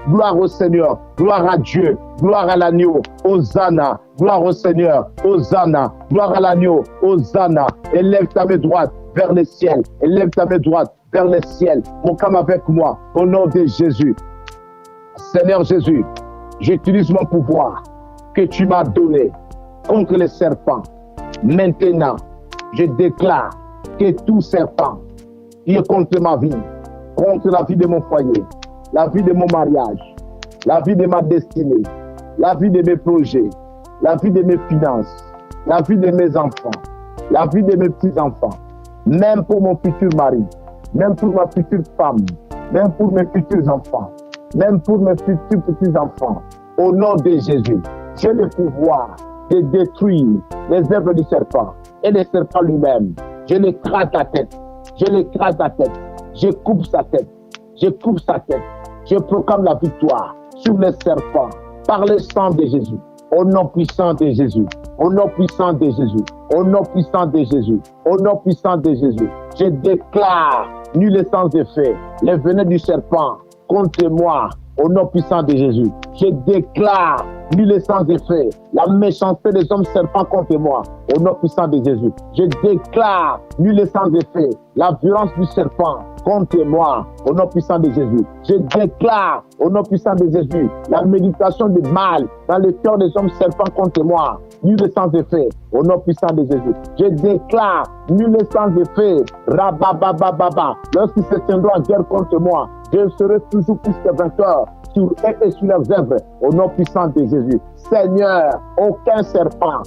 Gloire au Seigneur. Gloire à Dieu. Gloire à l'agneau. Hosanna. Gloire au Seigneur. Hosanna. Gloire à l'agneau. Hosanna. Élève ta main droite vers le ciel. Proclame avec moi au nom de Jésus. Seigneur Jésus, j'utilise mon pouvoir que tu m'as donné contre les serpents. Maintenant, je déclare que tout serpent qui est contre ma vie, contre la vie de mon foyer, la vie de mon mariage, la vie de ma destinée, la vie de mes projets, la vie de mes finances, la vie de mes enfants, la vie de mes petits-enfants, même pour mon futur mari, même pour ma future femme, même pour mes futurs enfants, même pour mes futurs petits-enfants. Au nom de Jésus, j'ai le pouvoir de détruire les œuvres du serpent et le serpent lui-même. Je l'écrase la tête. Je coupe sa tête. Je proclame la victoire sur les serpents par le sang de Jésus. Au nom puissant de Jésus. Je déclare nul essence de fait les venins du serpent contre moi. Au nom puissant de Jésus, je déclare nul essence de fait la méchanceté des hommes serpents contre moi. Au nom puissant de Jésus, je déclare nul essence de fait la violence du serpent contre moi. Au nom puissant de Jésus, je déclare au nom puissant de Jésus la méditation du mal dans le cœur des hommes serpents contre moi. Nul essence de fait au nom puissant de Jésus. Je déclare nul essence de fait. Rababababa. Lorsqu'ils se tiendront en guerre contre moi, je serai toujours plus que vainqueur sur eux et sur leurs œuvres, au nom puissant de Jésus. Seigneur, aucun serpent,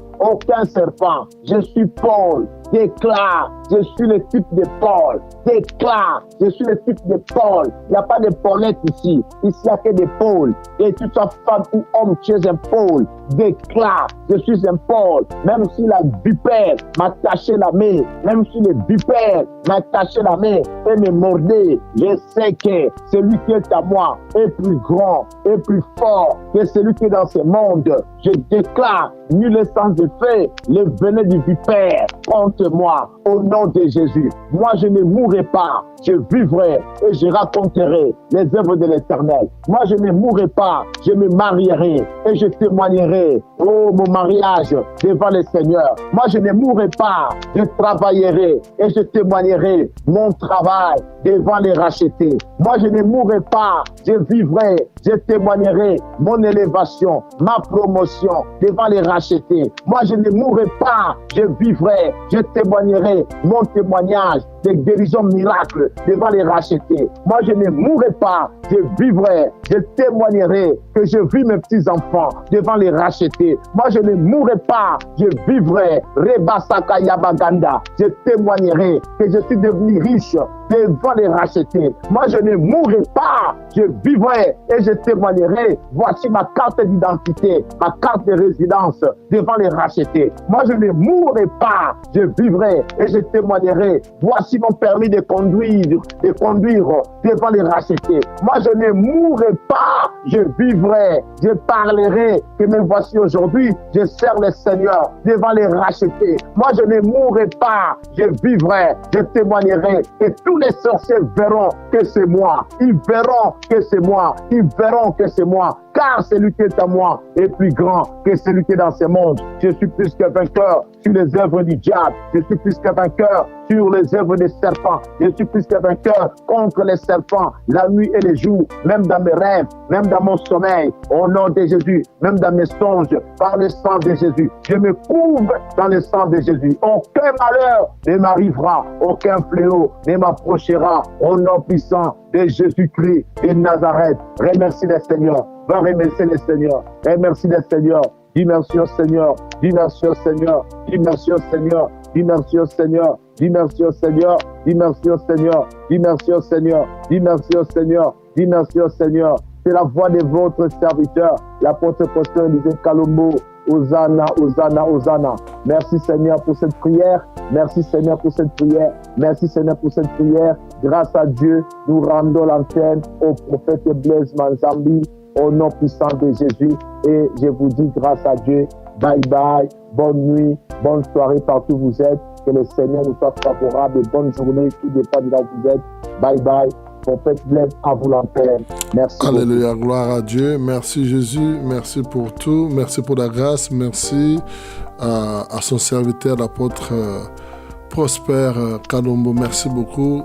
je suis Paul, déclare, je suis le type de Paul, je suis le type de Paul. Il n'y a pas de Paulette ici, il n'y a que des Paul. Et tu sois femme ou homme, tu es un Paul, déclare, je suis un Paul. Même si la vipère m'a taché la main, même si le vipère m'a taché la main et me mordait, je sais que celui qui est à moi est plus grand, est plus fort que celui qui est dans ce monde. Je déclare nul essence de fait le venin du vipère contre moi au nom de Jésus. Moi je ne mourrai pas, je vivrai et je raconterai les œuvres de l'Éternel. Moi je ne mourrai pas, je me marierai et je témoignerai mon mariage devant le Seigneur. Moi je ne mourrai pas, je travaillerai et je témoignerai mon travail devant les rachetés. Moi je ne mourrai pas, je vivrai, je témoignerai mon élévation, ma promotion devant les rachetés. Moi je ne mourrai pas, je vivrai, je témoignerai mon témoignage de guérison miracle devant les rachetés. Moi je ne mourrai pas, je vivrai, je témoignerai que je vis mes petits-enfants devant les rachetés. Moi je ne mourrai pas, je vivrai, Reba Saka Yabaganda, je témoignerai que je suis devenu riche devant les rachetés. Moi, je ne mourrai pas, je vivrai et je témoignerai. Voici ma carte d'identité, ma carte de résidence devant les rachetés. Moi, je ne mourrai pas, je vivrai et je témoignerai. Voici mon permis de conduire devant les rachetés. Moi, je ne mourrai pas, je vivrai, je parlerai. Que me voici aujourd'hui, je sers le Seigneur devant les rachetés. Moi, je ne mourrai pas, je vivrai, je témoignerai. Et tous les sorciers verront que c'est moi. Ils verront que c'est moi. Ils verront que c'est moi. Car celui qui est à moi est plus grand que celui qui est dans ce monde. Je suis plus que vainqueur sur les œuvres du diable. Je suis plus que vainqueur sur les œuvres des serpents. Je suis plus que vainqueur contre les serpents, la nuit et les jours, même dans mes rêves, même dans mon sommeil. Au nom de Jésus, même dans mes songes, par le sang de Jésus. Je me couvre dans le sang de Jésus. Aucun malheur ne m'arrivera, aucun fléau ne m'approchera. Au nom puissant de Jésus-Christ de Nazareth. Remercie le Seigneur. Va remercier le Seigneur. Remercie le Seigneur. Dis merci au Seigneur. Dis merci au Seigneur. Dis merci au Seigneur. Dis merci au Seigneur. Dis merci au Seigneur. Dis merci au Seigneur. Dis merci au Seigneur. Dis merci au Seigneur. Dis merci au Seigneur. C'est la voix de votre serviteur. L'apôtre Prosper disait Kalombo. Hosanna, Hosanna, Hosanna. Merci Seigneur pour cette prière. Merci Seigneur pour cette prière. Merci Seigneur pour cette prière. Grâce à Dieu, nous rendons l'antenne au prophète Blaise Manzambi au nom puissant de Jésus. Et je vous dis grâce à Dieu. Bye bye. Bonne nuit. Bonne soirée partout où vous êtes. Que le Seigneur nous soit favorable. Et bonne journée. Tout dépend de là où vous êtes. Bye bye. Prophète Blaise, à vous l'antenne. Merci. Alléluia, gloire à Dieu. Merci Jésus, merci pour tout, merci pour la grâce, merci à son serviteur, l'apôtre Prosper Kalombo. Merci beaucoup.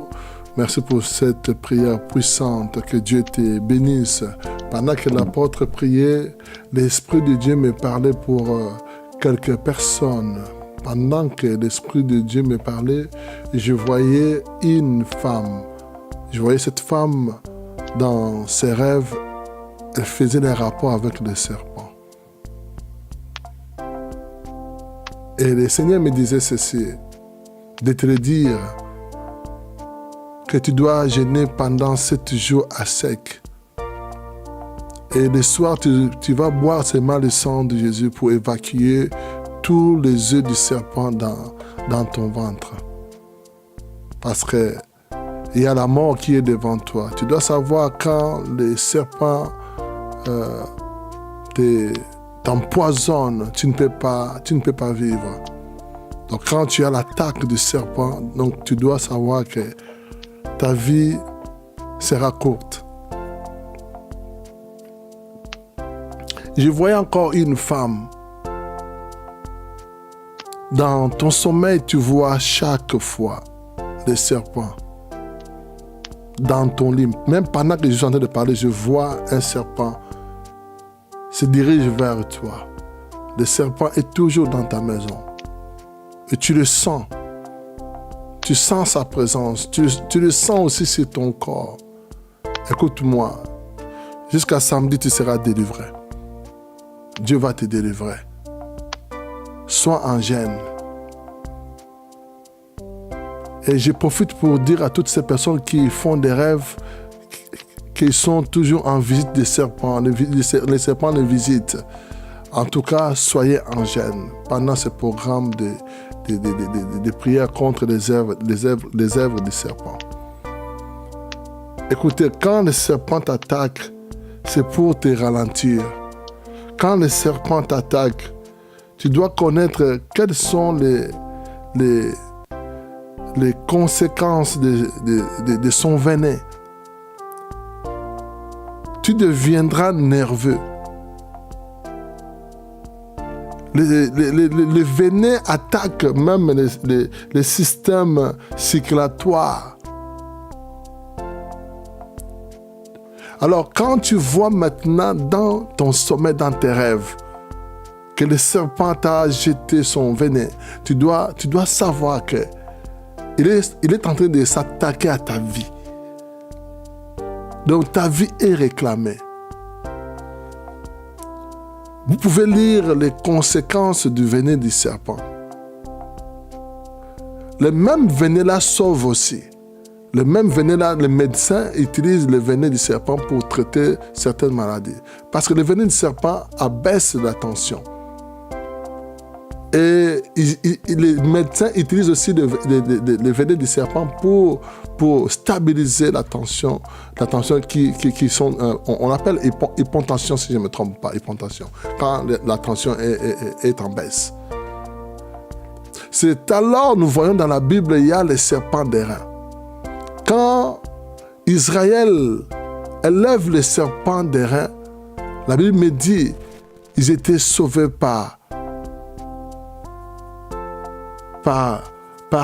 Merci pour cette prière puissante. Que Dieu te bénisse. Pendant que l'apôtre priait, l'Esprit de Dieu me parlait pour quelques personnes. Pendant que l'Esprit de Dieu me parlait, je voyais une femme. Je voyais cette femme dans ses rêves, elle faisait des rapports avec les serpents. Et le Seigneur me disait ceci, de te le dire que tu dois jeûner pendant 7 jours à sec. Et le soir, tu vas boire seulement le sang de Jésus pour évacuer tous les œufs du serpent dans ton ventre. Parce que il y a la mort qui est devant toi. Tu dois savoir quand les serpents t'empoisonnent, tu ne peux pas vivre. Donc quand tu as l'attaque du serpent, donc tu dois savoir que ta vie sera courte. Je voyais encore une femme. Dans ton sommeil, tu vois chaque fois des serpents. Dans ton lit, même pendant que je suis en train de parler, je vois un serpent se dirige vers toi. Le serpent est toujours dans ta maison. Et tu le sens. Tu sens sa présence. Tu le sens aussi sur ton corps. Écoute-moi. Jusqu'à samedi, tu seras délivré. Dieu va te délivrer. Sois en gêne. Et je profite pour dire à toutes ces personnes qui font des rêves qu'ils sont toujours en visite des serpents. Les serpents les visitent. En tout cas, soyez en gêne pendant ce programme de prière contre les œuvres des serpents. Écoutez, quand le serpent t'attaque, c'est pour te ralentir. Quand le serpent t'attaque, tu dois connaître quelles sont les conséquences de son venin. Tu deviendras nerveux. Le venin attaque même les systèmes circulatoires. Alors, quand tu vois maintenant dans ton sommeil, dans tes rêves, que le serpent t'a jeté son venin, tu dois savoir que il est en train de s'attaquer à ta vie. Donc ta vie est réclamée. Vous pouvez lire les conséquences du venin du serpent. Le même venin-là sauve aussi. Le même venin-là, les médecins utilisent le venin du serpent pour traiter certaines maladies. Parce que le venin du serpent abaisse la tension. Et les médecins utilisent aussi le venin du serpent pour stabiliser la tension qui sont, on appelle hypotension, si je ne me trompe pas, hypotension, quand la tension est en baisse. C'est alors, nous voyons dans la Bible, il y a les serpents d'airain. Quand Israël élève les serpents d'airain, la Bible me dit, ils étaient sauvés par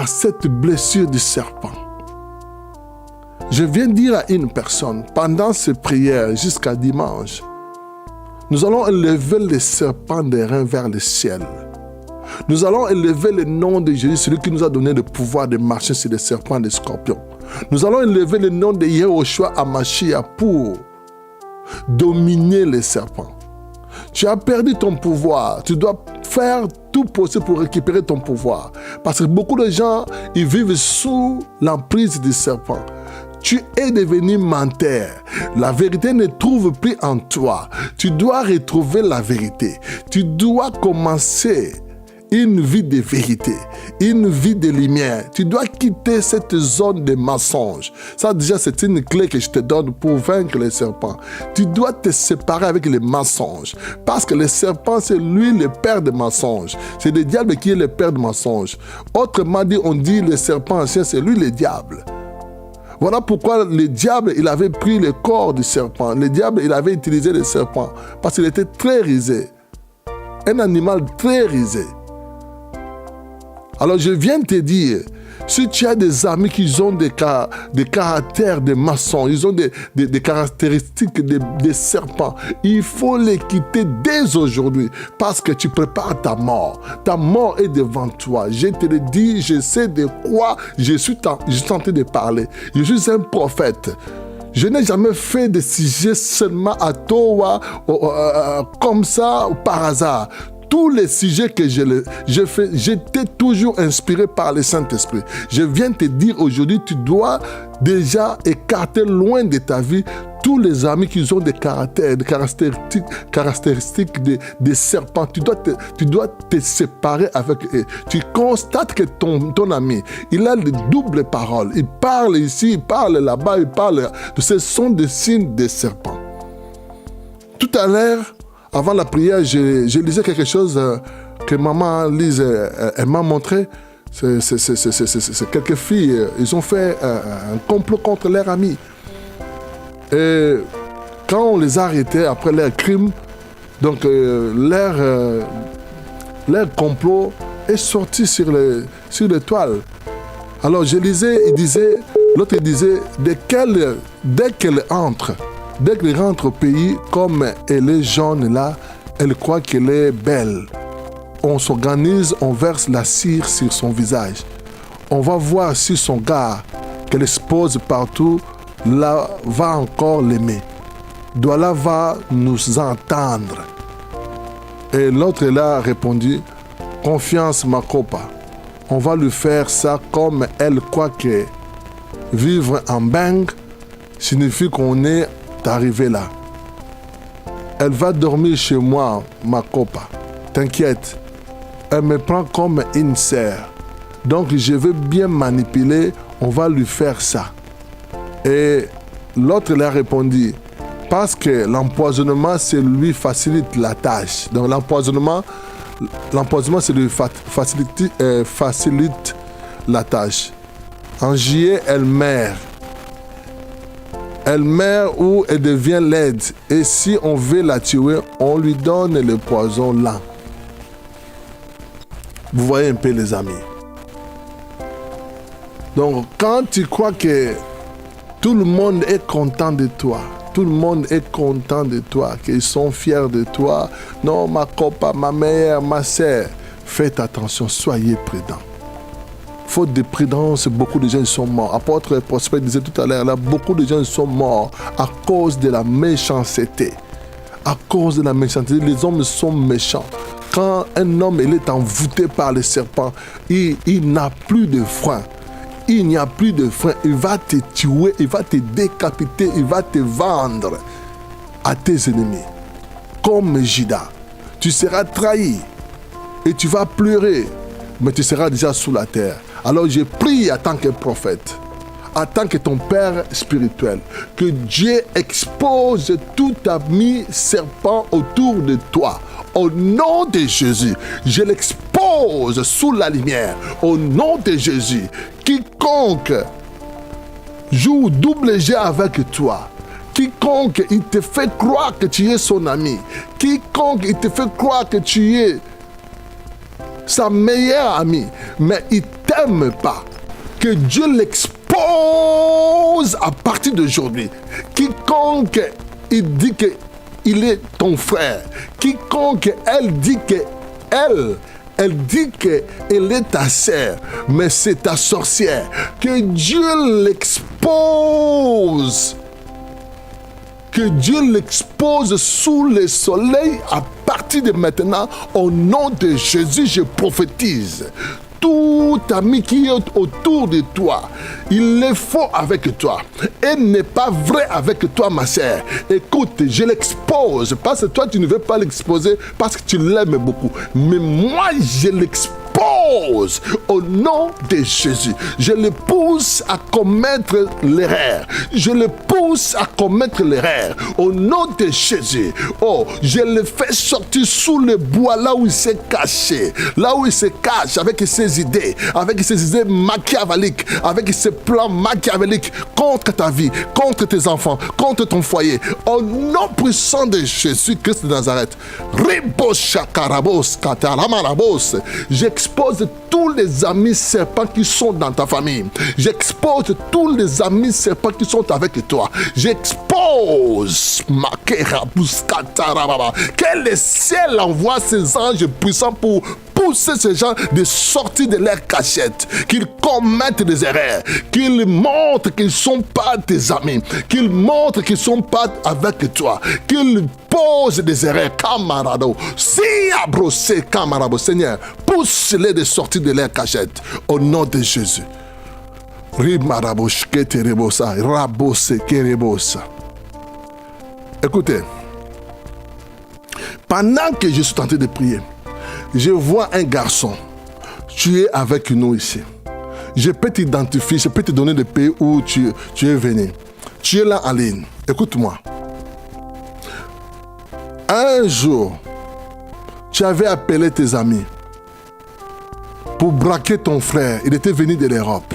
cette blessure du serpent. Je viens dire à une personne, pendant ces prières jusqu'à dimanche, nous allons élever les serpents d'airain vers le ciel. Nous allons élever le nom de Jésus, celui qui nous a donné le pouvoir de marcher sur les serpents et les scorpions. Nous allons élever le nom de Yehoshua Amashia pour dominer les serpents. Tu as perdu ton pouvoir. Tu dois faire tout possible pour récupérer ton pouvoir. Parce que beaucoup de gens, ils vivent sous l'emprise du serpent. Tu es devenu menteur. La vérité ne trouve plus en toi. Tu dois retrouver la vérité. Tu dois commencer une vie de vérité, une vie de lumière. Tu dois quitter cette zone de mensonges. Ça déjà, c'est une clé que je te donne pour vaincre les serpents. Tu dois te séparer avec les mensonges. Parce que le serpent, c'est lui le père des mensonges. C'est le diable qui est le père des mensonges. Autrement dit, on dit le serpent ancien, c'est lui le diable. Voilà pourquoi le diable, il avait pris le corps du serpent. Le diable, il avait utilisé le serpent. Parce qu'il était très rusé. Un animal très rusé. Alors je viens te dire, si tu as des amis qui ont des caractères de maçons, ils ont des caractéristiques de serpents, il faut les quitter dès aujourd'hui parce que tu prépares ta mort. Ta mort est devant toi. Je te le dis, je sais de quoi je suis en train de parler. Je suis un prophète. Je n'ai jamais fait de sujet seulement à toi, comme ça, par hasard. Tous les sujets que je fais, j'étais toujours inspiré par le Saint-Esprit. Je viens te dire aujourd'hui, tu dois déjà écarter loin de ta vie tous les amis qui ont des caractéristiques des serpents. Tu dois te séparer avec eux. Tu constates que ton ami, il a de doubles paroles. Il parle ici, il parle là-bas, il parle. Ce sont des signes des serpents. Tout à l'heure, avant la prière, je lisais quelque chose que maman Lise elle m'a montré. C'est quelques filles, ils ont fait un complot contre leur ami. Et quand on les a arrêtés après leur crime, donc leur complot est sorti sur les toiles. Alors je lisais, l'autre disait, dès qu'elle entre au pays, comme elle est jaune là, elle croit qu'elle est belle. On s'organise, on verse la cire sur son visage. On va voir si son gars qu'elle expose partout là va encore l'aimer. Douala va nous entendre. Et l'autre là a répondu, confiance ma copa. On va lui faire ça comme elle croit que vivre en bang signifie qu'on est arrivé là. Elle va dormir chez moi, ma copa. T'inquiète, elle me prend comme une sœur. Donc je veux bien manipuler, on va lui faire ça. Et l'autre lui a répondu, parce que l'empoisonnement, c'est lui facilite la tâche. Donc l'empoisonnement, c'est lui facilite la tâche. En juillet, elle meurt. Elle meurt ou elle devient laide. Et si on veut la tuer, on lui donne le poison là. Vous voyez un peu les amis. Donc quand tu crois que tout le monde est content de toi, tout le monde est content de toi, qu'ils sont fiers de toi, non, ma copa, ma mère, ma sœur, faites attention, soyez prudents. Faute de prudence, beaucoup de gens sont morts. Apôtre Prosper disait tout à l'heure, là, beaucoup de gens sont morts à cause de la méchanceté. À cause de la méchanceté, les hommes sont méchants. Quand un homme il est envoûté par les serpents, il n'a plus de frein. il n'y a plus de frein, il va te tuer, il va te décapiter, il va te vendre à tes ennemis. Comme Judas, tu seras trahi et tu vas pleurer, mais tu seras déjà sous la terre. Alors je prie en tant que prophète, en tant que ton père spirituel, que Dieu expose tout ami serpent autour de toi. Au nom de Jésus, je l'expose sous la lumière. Au nom de Jésus, quiconque joue double jeu avec toi, quiconque il te fait croire que tu es son ami, quiconque il te fait croire que tu es sa meilleure amie, mais il ne t'aime pas, que Dieu l'expose à partir d'aujourd'hui. Quiconque il dit que il est ton frère, quiconque elle dit que elle dit qu'elle est ta sœur, mais c'est ta sorcière, que Dieu l'expose. Que Dieu l'expose sous le soleil à partir de maintenant. Au nom de Jésus, je prophétise. Tout ami qui est autour de toi, il est faux avec toi et n'est pas vrai avec toi, ma sœur. Écoute, je l'expose parce que toi tu ne veux pas l'exposer parce que tu l'aimes beaucoup, mais moi je l'expose au nom de Jésus. Je le pousse à commettre l'erreur. Je le pousse à commettre l'erreur au nom de Jésus. Oh, je le fais sortir sous le bois là où il s'est caché, là où il se cache avec ses idées machiavéliques, avec ses plans machiavéliques contre ta vie, contre tes enfants, contre ton foyer. Au nom puissant de Jésus-Christ de Nazareth, j'expose tous les amis serpents qui sont dans ta famille. J'expose tous les amis serpents qui sont avec toi. J'expose que le ciel envoie ses anges puissants pour pousser ces gens de sortir de leur cachette, qu'ils commettent des erreurs, qu'ils montrent qu'ils ne sont pas tes amis, qu'ils montrent qu'ils ne sont pas avec toi, qu'ils posent des erreurs, camarado. Si abrosé, camarado, Seigneur, pousse-les de sortir de leur cachette au nom de Jésus. Écoutez, pendant que je suis en train de prier, je vois un garçon. Tu es avec nous ici. Je peux t'identifier, je peux te donner le pays où tu es venu. Tu es là en ligne. Écoute-moi. Un jour, tu avais appelé tes amis pour braquer ton frère. Il était venu de l'Europe.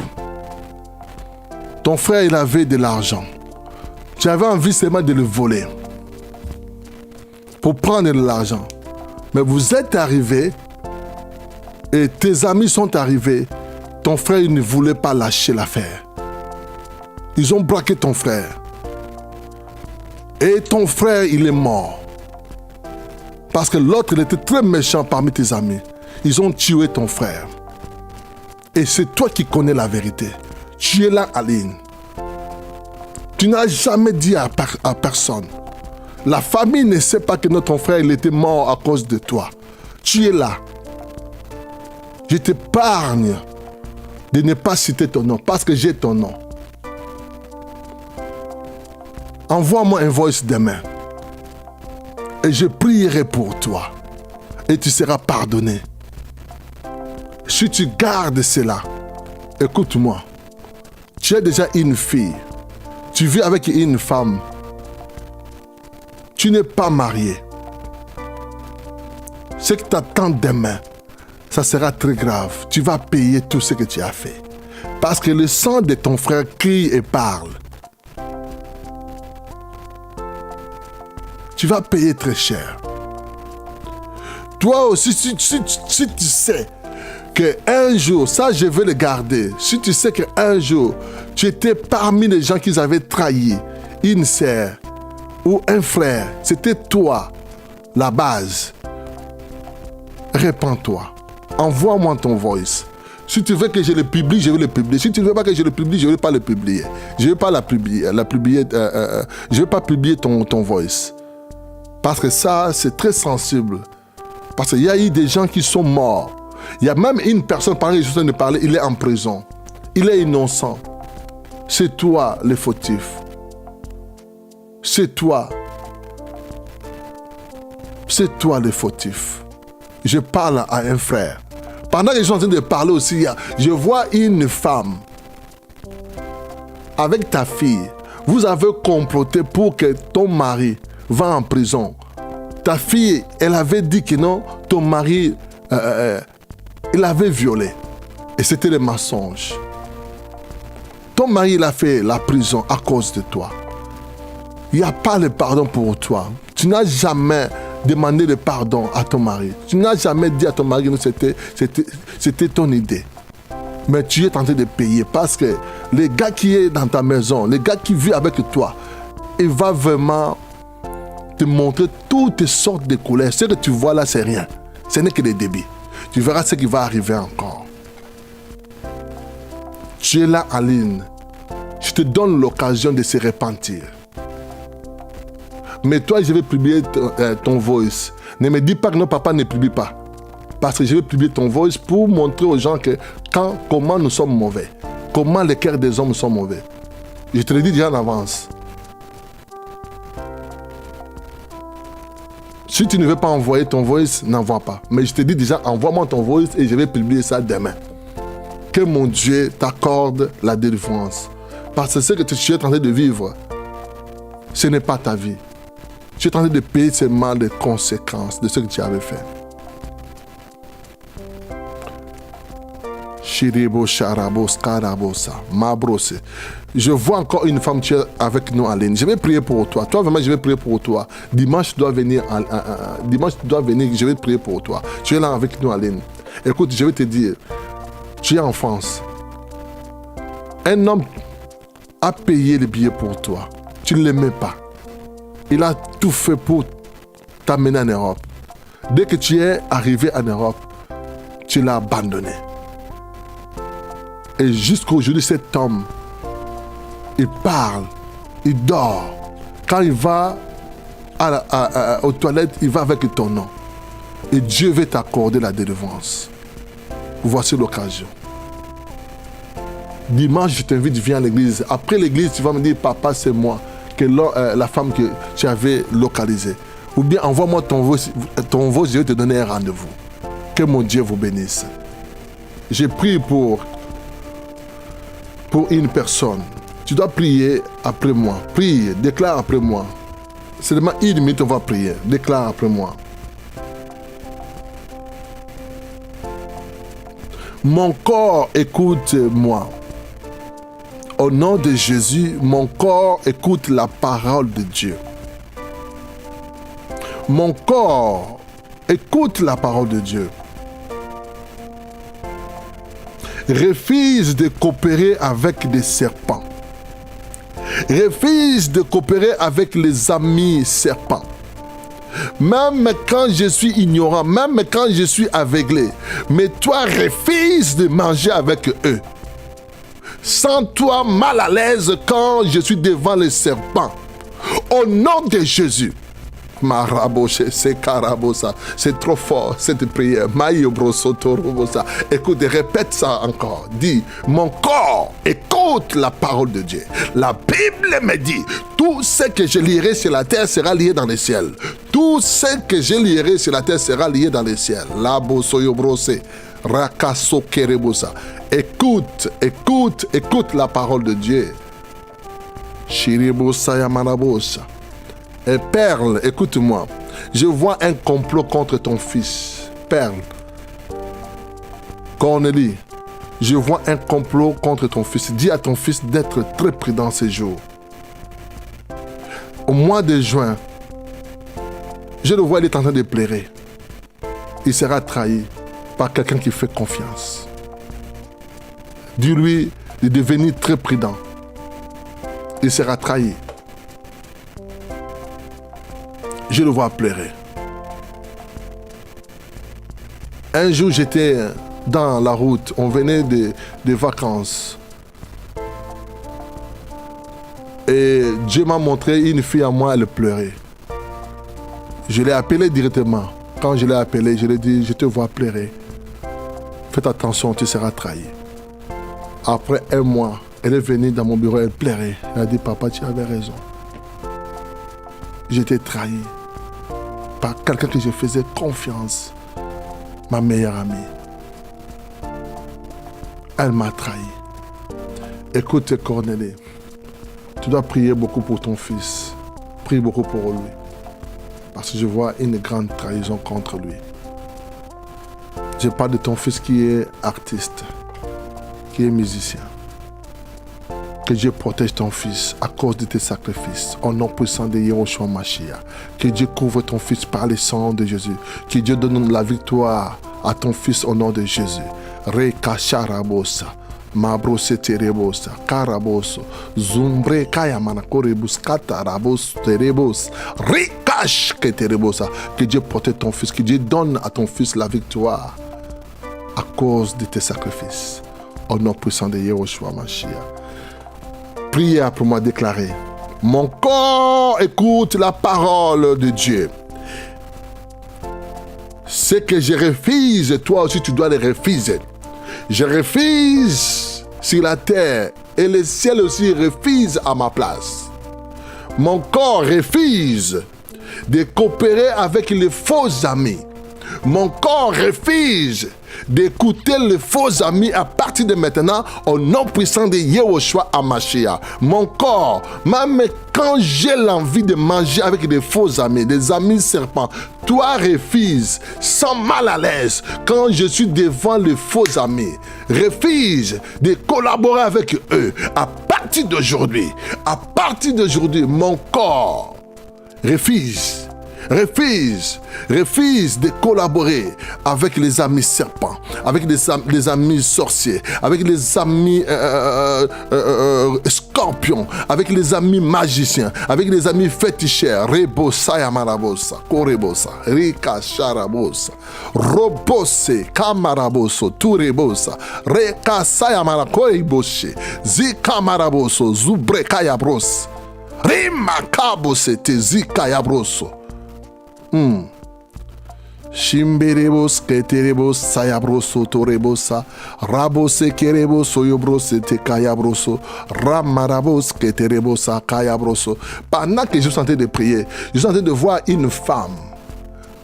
Ton frère, il avait de l'argent. Tu avais envie seulement de le voler pour prendre de l'argent. Mais vous êtes arrivés et tes amis sont arrivés. Ton frère, il ne voulait pas lâcher l'affaire. Ils ont braqué ton frère. Et ton frère, il est mort. Parce que l'autre, il était très méchant parmi tes amis. Ils ont tué ton frère. Et c'est toi qui connais la vérité. Tu es là, Aline. Tu n'as jamais dit à personne. La famille ne sait pas que notre frère il était mort à cause de toi. Tu es là. Je t'épargne de ne pas citer ton nom parce que j'ai ton nom. Envoie-moi un voice demain. Et je prierai pour toi. Et tu seras pardonné. Si tu gardes cela, écoute-moi. Tu es déjà une fille. Tu vis avec une femme. Tu n'es pas marié. Ce qui t'attend demain, ça sera très grave. Tu vas payer tout ce que tu as fait. Parce que le sang de ton frère crie et parle. Tu vas payer très cher. Toi aussi, si tu sais qu'un jour, ça je vais le garder. Si tu sais qu'un jour, tu étais parmi les gens qui avaient trahi une sœur, ou un frère, c'était toi, la base. Répands-toi. Envoie-moi ton voice. Si tu veux que je le publie, je vais le publier. Si tu ne veux pas que je le publie, je ne vais pas le publier. Je ne vais pas la publier. Je ne vais pas publier ton voice. Parce que ça, c'est très sensible. Parce qu'il y a eu des gens qui sont morts. Il y a même une personne, par exemple, je suis en train de parler, il est en prison. Il est innocent. C'est toi le fautif. C'est toi. C'est toi le fautif. Je parle à un frère. Pendant que je suis en train de parler aussi, je vois une femme avec ta fille. Vous avez comploté pour que ton mari va en prison. Ta fille, elle avait dit que non, ton mari, il avait violé. Et c'était le mensonge. Ton mari, il a fait la prison à cause de toi. Il n'y a pas de pardon pour toi. Tu n'as jamais demandé de pardon à ton mari. Tu n'as jamais dit à ton mari que c'était ton idée. Mais tu es en train de payer parce que le gars qui est dans ta maison, le gars qui vit avec toi, il va vraiment te montrer toutes sortes de colères. Ce que tu vois là, c'est rien. Ce n'est que le début. Tu verras ce qui va arriver encore. Tu es là, Aline. Je te donne l'occasion de se repentir. Mais toi, je vais publier ton voice. Ne me dis pas que non, papa ne publie pas. Parce que je vais publier ton voice pour montrer aux gens que comment nous sommes mauvais. Comment les cœurs des hommes sont mauvais. Je te le dis déjà en avance. Si tu ne veux pas envoyer ton voice, n'envoie pas. Mais je te dis déjà, envoie-moi ton voice et je vais publier ça demain. Que mon Dieu t'accorde la délivrance. Parce que ce que tu es en train de vivre, ce n'est pas ta vie. Tu es en train de payer seulement les conséquences de ce que tu avais fait. Je vois encore une femme, tu es avec nous en ligne. Je vais prier pour toi. Toi, vraiment, je vais prier pour toi. Dimanche, tu dois venir. Dimanche, tu dois venir. Je vais prier pour toi. Tu es là avec nous en ligne. Écoute, je vais te dire. Tu es en France. Un homme a payé le billet pour toi. Tu ne l'aimais pas. Il a tout fait pour t'amener en Europe. Dès que tu es arrivé en Europe, tu l'as abandonné. Et jusqu'à aujourd'hui, cet homme, il parle, il dort. Quand il va aux toilettes, il va avec ton nom. Et Dieu veut t'accorder la délivrance. Voici l'occasion. Dimanche, je t'invite, viens à l'église. Après l'église, tu vas me dire, papa, c'est moi, que la femme que tu avais localisée. Ou bien envoie-moi ton voice, je vais te donner un rendez-vous. Que mon Dieu vous bénisse. J'ai prié pour une personne. Tu dois prier après moi. Prie, déclare après moi. Seulement une minute, on va prier. Déclare après moi. Mon corps écoute-moi. Au nom de Jésus, mon corps écoute la parole de Dieu. Mon corps écoute la parole de Dieu. Refuse de coopérer avec des serpents. Refuse de coopérer avec les amis serpents. Même quand je suis ignorant, même quand je suis aveuglé, mais toi refuses de manger avec eux. Sens-toi mal à l'aise quand je suis devant les serpents. Au nom de Jésus. C'est trop fort cette prière. Écoute, répète ça encore. Dis, mon corps écoute la parole de Dieu. La Bible me dit, tout ce que je lirai sur la terre sera lié dans les ciels. Tout ce que je lirai sur la terre sera lié dans les ciels. Écoute, écoute, écoute la parole de Dieu. Et Perle, écoute-moi. Je vois un complot contre ton fils. Perle. Cornélie, je vois un complot contre ton fils. Dis à ton fils d'être très prudent ces jours. Au mois de juin, je le vois, il est en train de pleurer. Il sera trahi par quelqu'un qui fait confiance. Dis-lui de devenir très prudent. Il sera trahi. Je le vois pleurer. Un jour, j'étais dans la route. On venait des vacances. Et Dieu m'a montré une fille à moi, elle pleurait. Je l'ai appelée directement. Quand je l'ai appelée, je lui ai dit, je te vois pleurer. Faites attention, tu seras trahi. Après un mois, elle est venue dans mon bureau, elle pleurait. Elle a dit, papa, tu avais raison. J'étais trahi par quelqu'un que je faisais confiance, ma meilleure amie. Elle m'a trahi. Écoute, Cornélie, tu dois prier beaucoup pour ton fils. Prie beaucoup pour lui. Parce que je vois une grande trahison contre lui. Je parle de ton fils qui est artiste, qui est musicien. Que Dieu protège ton fils à cause de tes sacrifices. Au nom puissant de Yahushua Mashiach. Que Dieu couvre ton fils par le sang de Jésus. Que Dieu donne la victoire à ton fils au nom de Jésus. Rekasharabosa. Mabrose terebosa. Karaboso. Zumbre kayamana korebus katarabos terebos. Rekash keterebosa. Que Dieu protège ton fils. Que Dieu donne à ton fils la victoire à cause de tes sacrifices. Au nom puissant de Yahushua Mashiach. Prière pour moi déclarer. Mon corps écoute la parole de Dieu. Ce que je refuse, toi aussi tu dois le refuser. Je refuse sur la terre et le ciel aussi refuse à ma place. Mon corps refuse de coopérer avec les faux amis. Mon corps refuse d'écouter les faux amis à partir de maintenant au nom puissant de Yahushua Hamashiach. Mon corps, même quand j'ai l'envie de manger avec des faux amis, des amis serpents, toi refuse sans mal à l'aise quand je suis devant les faux amis. Refuse de collaborer avec eux. À partir d'aujourd'hui, mon corps refuse de collaborer avec les amis serpents, avec les amis sorciers, avec les amis scorpions, avec les amis magiciens, avec les amis féticheurs. Rebosa yamarabosa, korebosa, rika sharabosa, robose, kamaraboso, turebosa, reka sayamara koreboche, zikamaraboso, zubrekayabros, rimakabose te zikayabroso. Shimberebos, keterebos, sayabroso, torebosa, rabose, kerebos, oyobros, te kayabroso, ramarabos, keterebosa, kayabroso. Pendant que je suis en train de prier, je suis en train de voir une femme.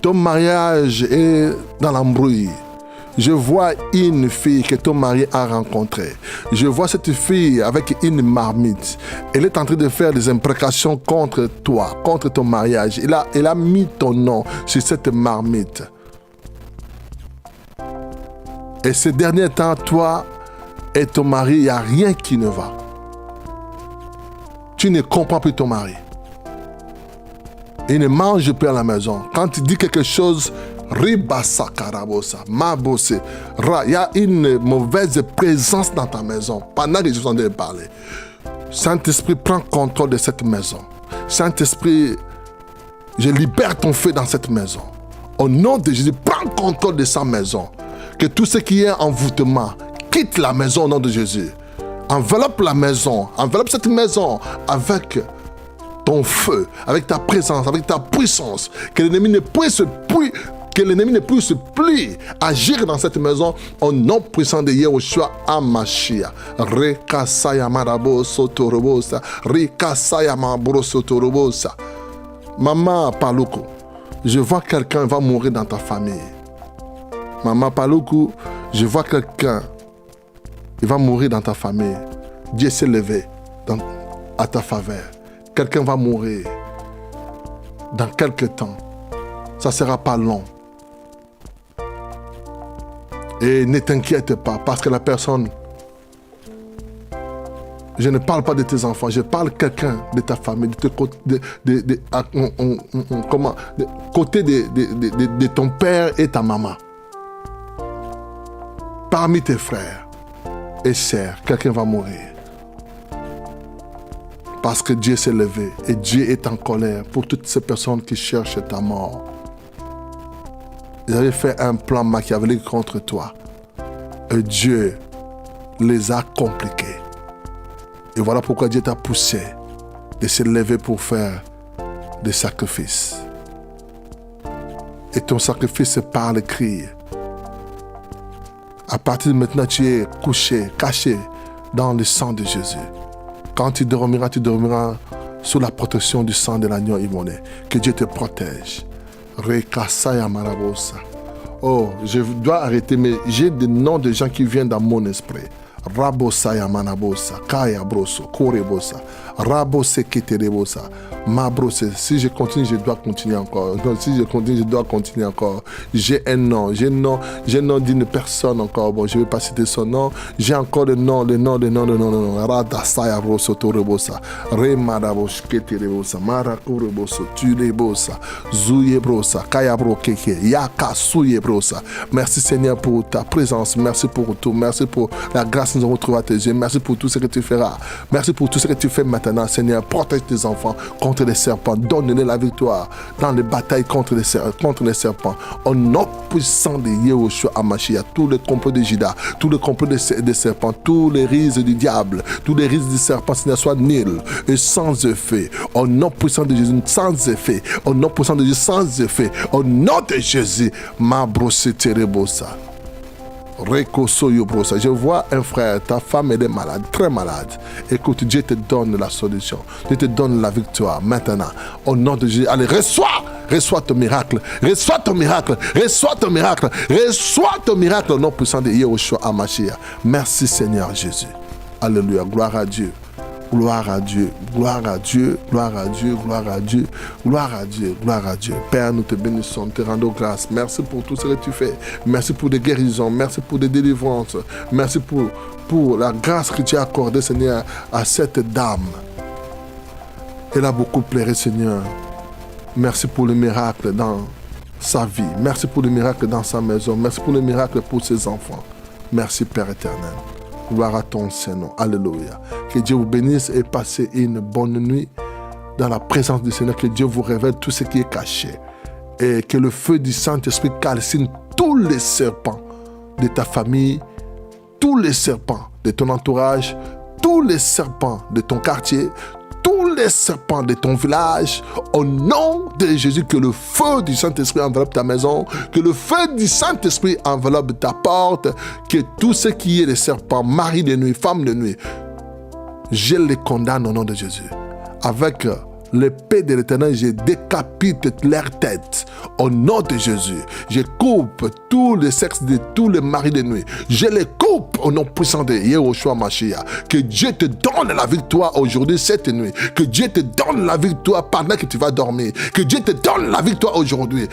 Ton mariage est dans l'embrouille. Je vois une fille que ton mari a rencontrée. Je vois cette fille avec une marmite. Elle est en train de faire des imprécations contre toi, contre ton mariage. Elle a mis ton nom sur cette marmite. Et ces derniers temps, toi et ton mari, il n'y a rien qui ne va. Tu ne comprends plus ton mari. Il ne mange plus à la maison. Quand tu dis quelque chose, Ribasa karabosa, mabose, il y a une mauvaise présence dans ta maison. Pendant que je suis en train de parler, Saint-Esprit, prends contrôle de cette maison. Saint-Esprit, je libère ton feu dans cette maison. Au nom de Jésus, prends contrôle de sa maison. Que tout ce qui est envoûtement quitte la maison au nom de Jésus. Enveloppe la maison, enveloppe cette maison avec ton feu, avec ta présence, avec ta puissance. Que l'ennemi ne puisse plus agir dans cette maison au nom puissant de Yahushua Hamashiach. Rekasaya maraboso torobosa, rekasaya mabroso torobosa. Maman Paluku, je vois quelqu'un va mourir dans ta famille. Maman Paluku, je vois quelqu'un, il va mourir dans ta famille. Dieu s'est levé à ta faveur. Quelqu'un va mourir dans quelques temps. Ça ne sera pas long. Et ne t'inquiète pas, parce que la personne, je ne parle pas de tes enfants, je parle de quelqu'un de ta famille, côté de ton père et ta maman. Parmi tes frères et sœurs, quelqu'un va mourir. Parce que Dieu s'est levé et Dieu est en colère pour toutes ces personnes qui cherchent ta mort. Ils avaient fait un plan machiavélique contre toi. Et Dieu les a compliqués. Et voilà pourquoi Dieu t'a poussé de se lever pour faire des sacrifices. Et ton sacrifice, c'est par le cri. À partir de maintenant, tu es couché, caché dans le sang de Jésus. Quand tu dormiras sous la protection du sang de l'agneau immolé. Que Dieu te protège. Rekasaya marabosa. Oh, je dois arrêter, mais j'ai des noms de gens qui viennent dans mon esprit. Rabosaya manabosa, Kaya broso, Korebosa, Rabose keterebosa, Mabrose. Si je continue, je dois continuer encore. Non, si je continue, je dois continuer encore. J'ai un nom, j'ai le nom d'une personne encore. Bon, je ne vais pas citer son nom. J'ai encore le nom. Radasaya broso torebosa, Remadabosh keterebosa, Marakureboso, Tulebosa, Zuyebrosa, Kaya bro keke, Yaka suyebrosa. Merci Seigneur pour ta présence. Merci pour tout. Merci pour la grâce que nous avons trouvée à tes yeux. Merci pour tout ce que tu feras. Merci pour tout ce que tu fais maintenant, Seigneur. Protège tes enfants contre les serpents. Donne-les la victoire dans les batailles contre les serpents. Au nom puissant de Yahushua Hamashiach, tous les complots de Judas, tous les complots des serpents, tous les rises du diable, tous les rises du serpent, Seigneur, soient nuls et sans effet. Au nom puissant de Jésus, sans effet. Au nom puissant de Jésus, sans effet. Au nom de Jésus, ma brosse terebosa. Je vois un frère, ta femme elle est malade, très malade. Écoute, Dieu te donne la solution. Dieu te donne la victoire maintenant. Au nom de Jésus, allez, reçois ton miracle. Reçois ton miracle. Reçois ton miracle. Reçois ton miracle au nom puissant de Yahushua Hamashiach. Merci Seigneur Jésus. Alléluia, gloire à Dieu. Gloire à Dieu, gloire à Dieu, gloire à Dieu, gloire à Dieu, gloire à Dieu, gloire à Dieu. Père, nous te bénissons, te rendons grâce. Merci pour tout ce que tu fais. Merci pour des guérisons, merci pour des délivrances. Merci pour la grâce que tu as accordée, Seigneur, à cette dame. Elle a beaucoup pleuré, Seigneur. Merci pour le miracle dans sa vie. Merci pour le miracle dans sa maison. Merci pour le miracle pour ses enfants. Merci, Père éternel. Gloire à ton Seigneur. Alléluia. Que Dieu vous bénisse et passez une bonne nuit dans la présence du Seigneur. Que Dieu vous révèle tout ce qui est caché. Et que le feu du Saint-Esprit calcine tous les serpents de ta famille, tous les serpents de ton entourage, tous les serpents de ton quartier, tous les serpents de ton village, au nom de Jésus, que le feu du Saint-Esprit enveloppe ta maison, que le feu du Saint-Esprit enveloppe ta porte, que tout ce qui est des serpents, mari de nuit, femme de nuit, je les condamne au nom de Jésus. Avec l'épée de l'Éternel, je décapite leur tête au nom de Jésus. Je coupe tous les sexes de tous les maris de nuit. Je les coupe au nom puissant de Yahushua Hamashiach. Que Dieu te donne la victoire aujourd'hui, cette nuit. Que Dieu te donne la victoire pendant que tu vas dormir. Que Dieu te donne la victoire aujourd'hui.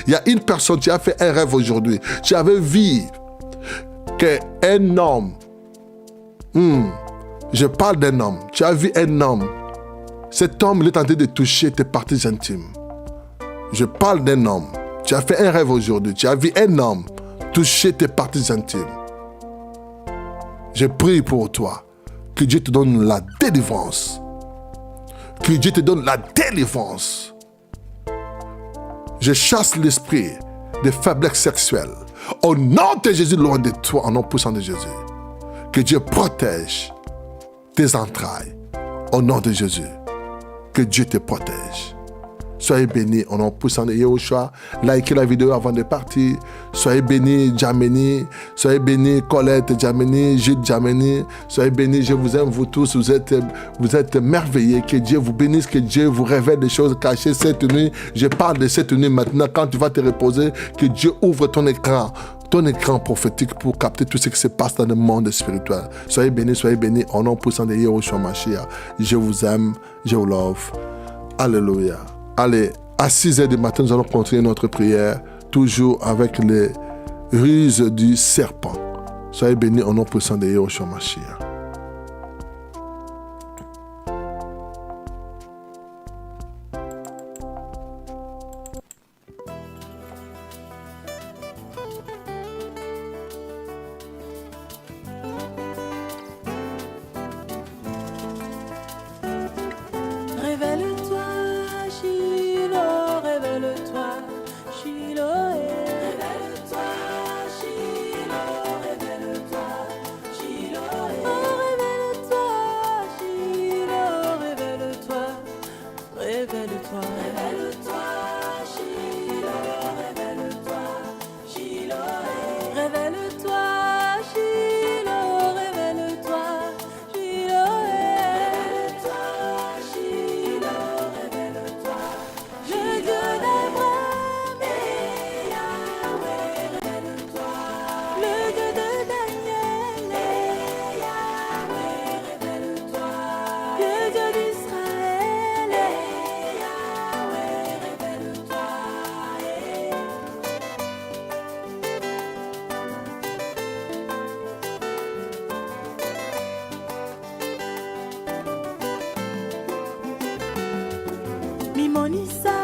Il y a une personne qui a fait un rêve aujourd'hui. Tu avais vu qu'un homme, je parle d'un homme. Tu as vu un homme. Cet homme, il est en train de toucher tes parties intimes. Je parle d'un homme. Tu as fait un rêve aujourd'hui. Tu as vu un homme toucher tes parties intimes. Je prie pour toi. Que Dieu te donne la délivrance. Que Dieu te donne la délivrance. Je chasse l'esprit de faiblesse sexuelle. Au nom de Jésus, loin de toi, au nom puissant de Jésus. Que Dieu protège tes entrailles, au nom de Jésus. Que Dieu te protège. Soyez bénis au nom puissant de Yahushua. Likez la vidéo avant de partir. Soyez bénis, Djameni. Soyez bénis, Colette Djameni, Jude Djameni. Soyez bénis, je vous aime, vous tous. Vous êtes merveilleux. Que Dieu vous bénisse, que Dieu vous révèle des choses cachées cette nuit. Je parle de cette nuit maintenant. Quand tu vas te reposer, que Dieu ouvre ton écran prophétique pour capter tout ce qui se passe dans le monde spirituel. Soyez bénis, au nom puissant de Yahushua Hamashiach. Je vous aime, je vous love. Alléluia. Allez, à 6h du matin, nous allons continuer notre prière, toujours avec les ruses du serpent. Soyez bénis au nom puissant de Yahushua Hamashiach. Révèle-toi, Shiloh, révèle-toi, Shiloh. Révèle-toi, Shiloh, révèle-toi, Shiloh. monisa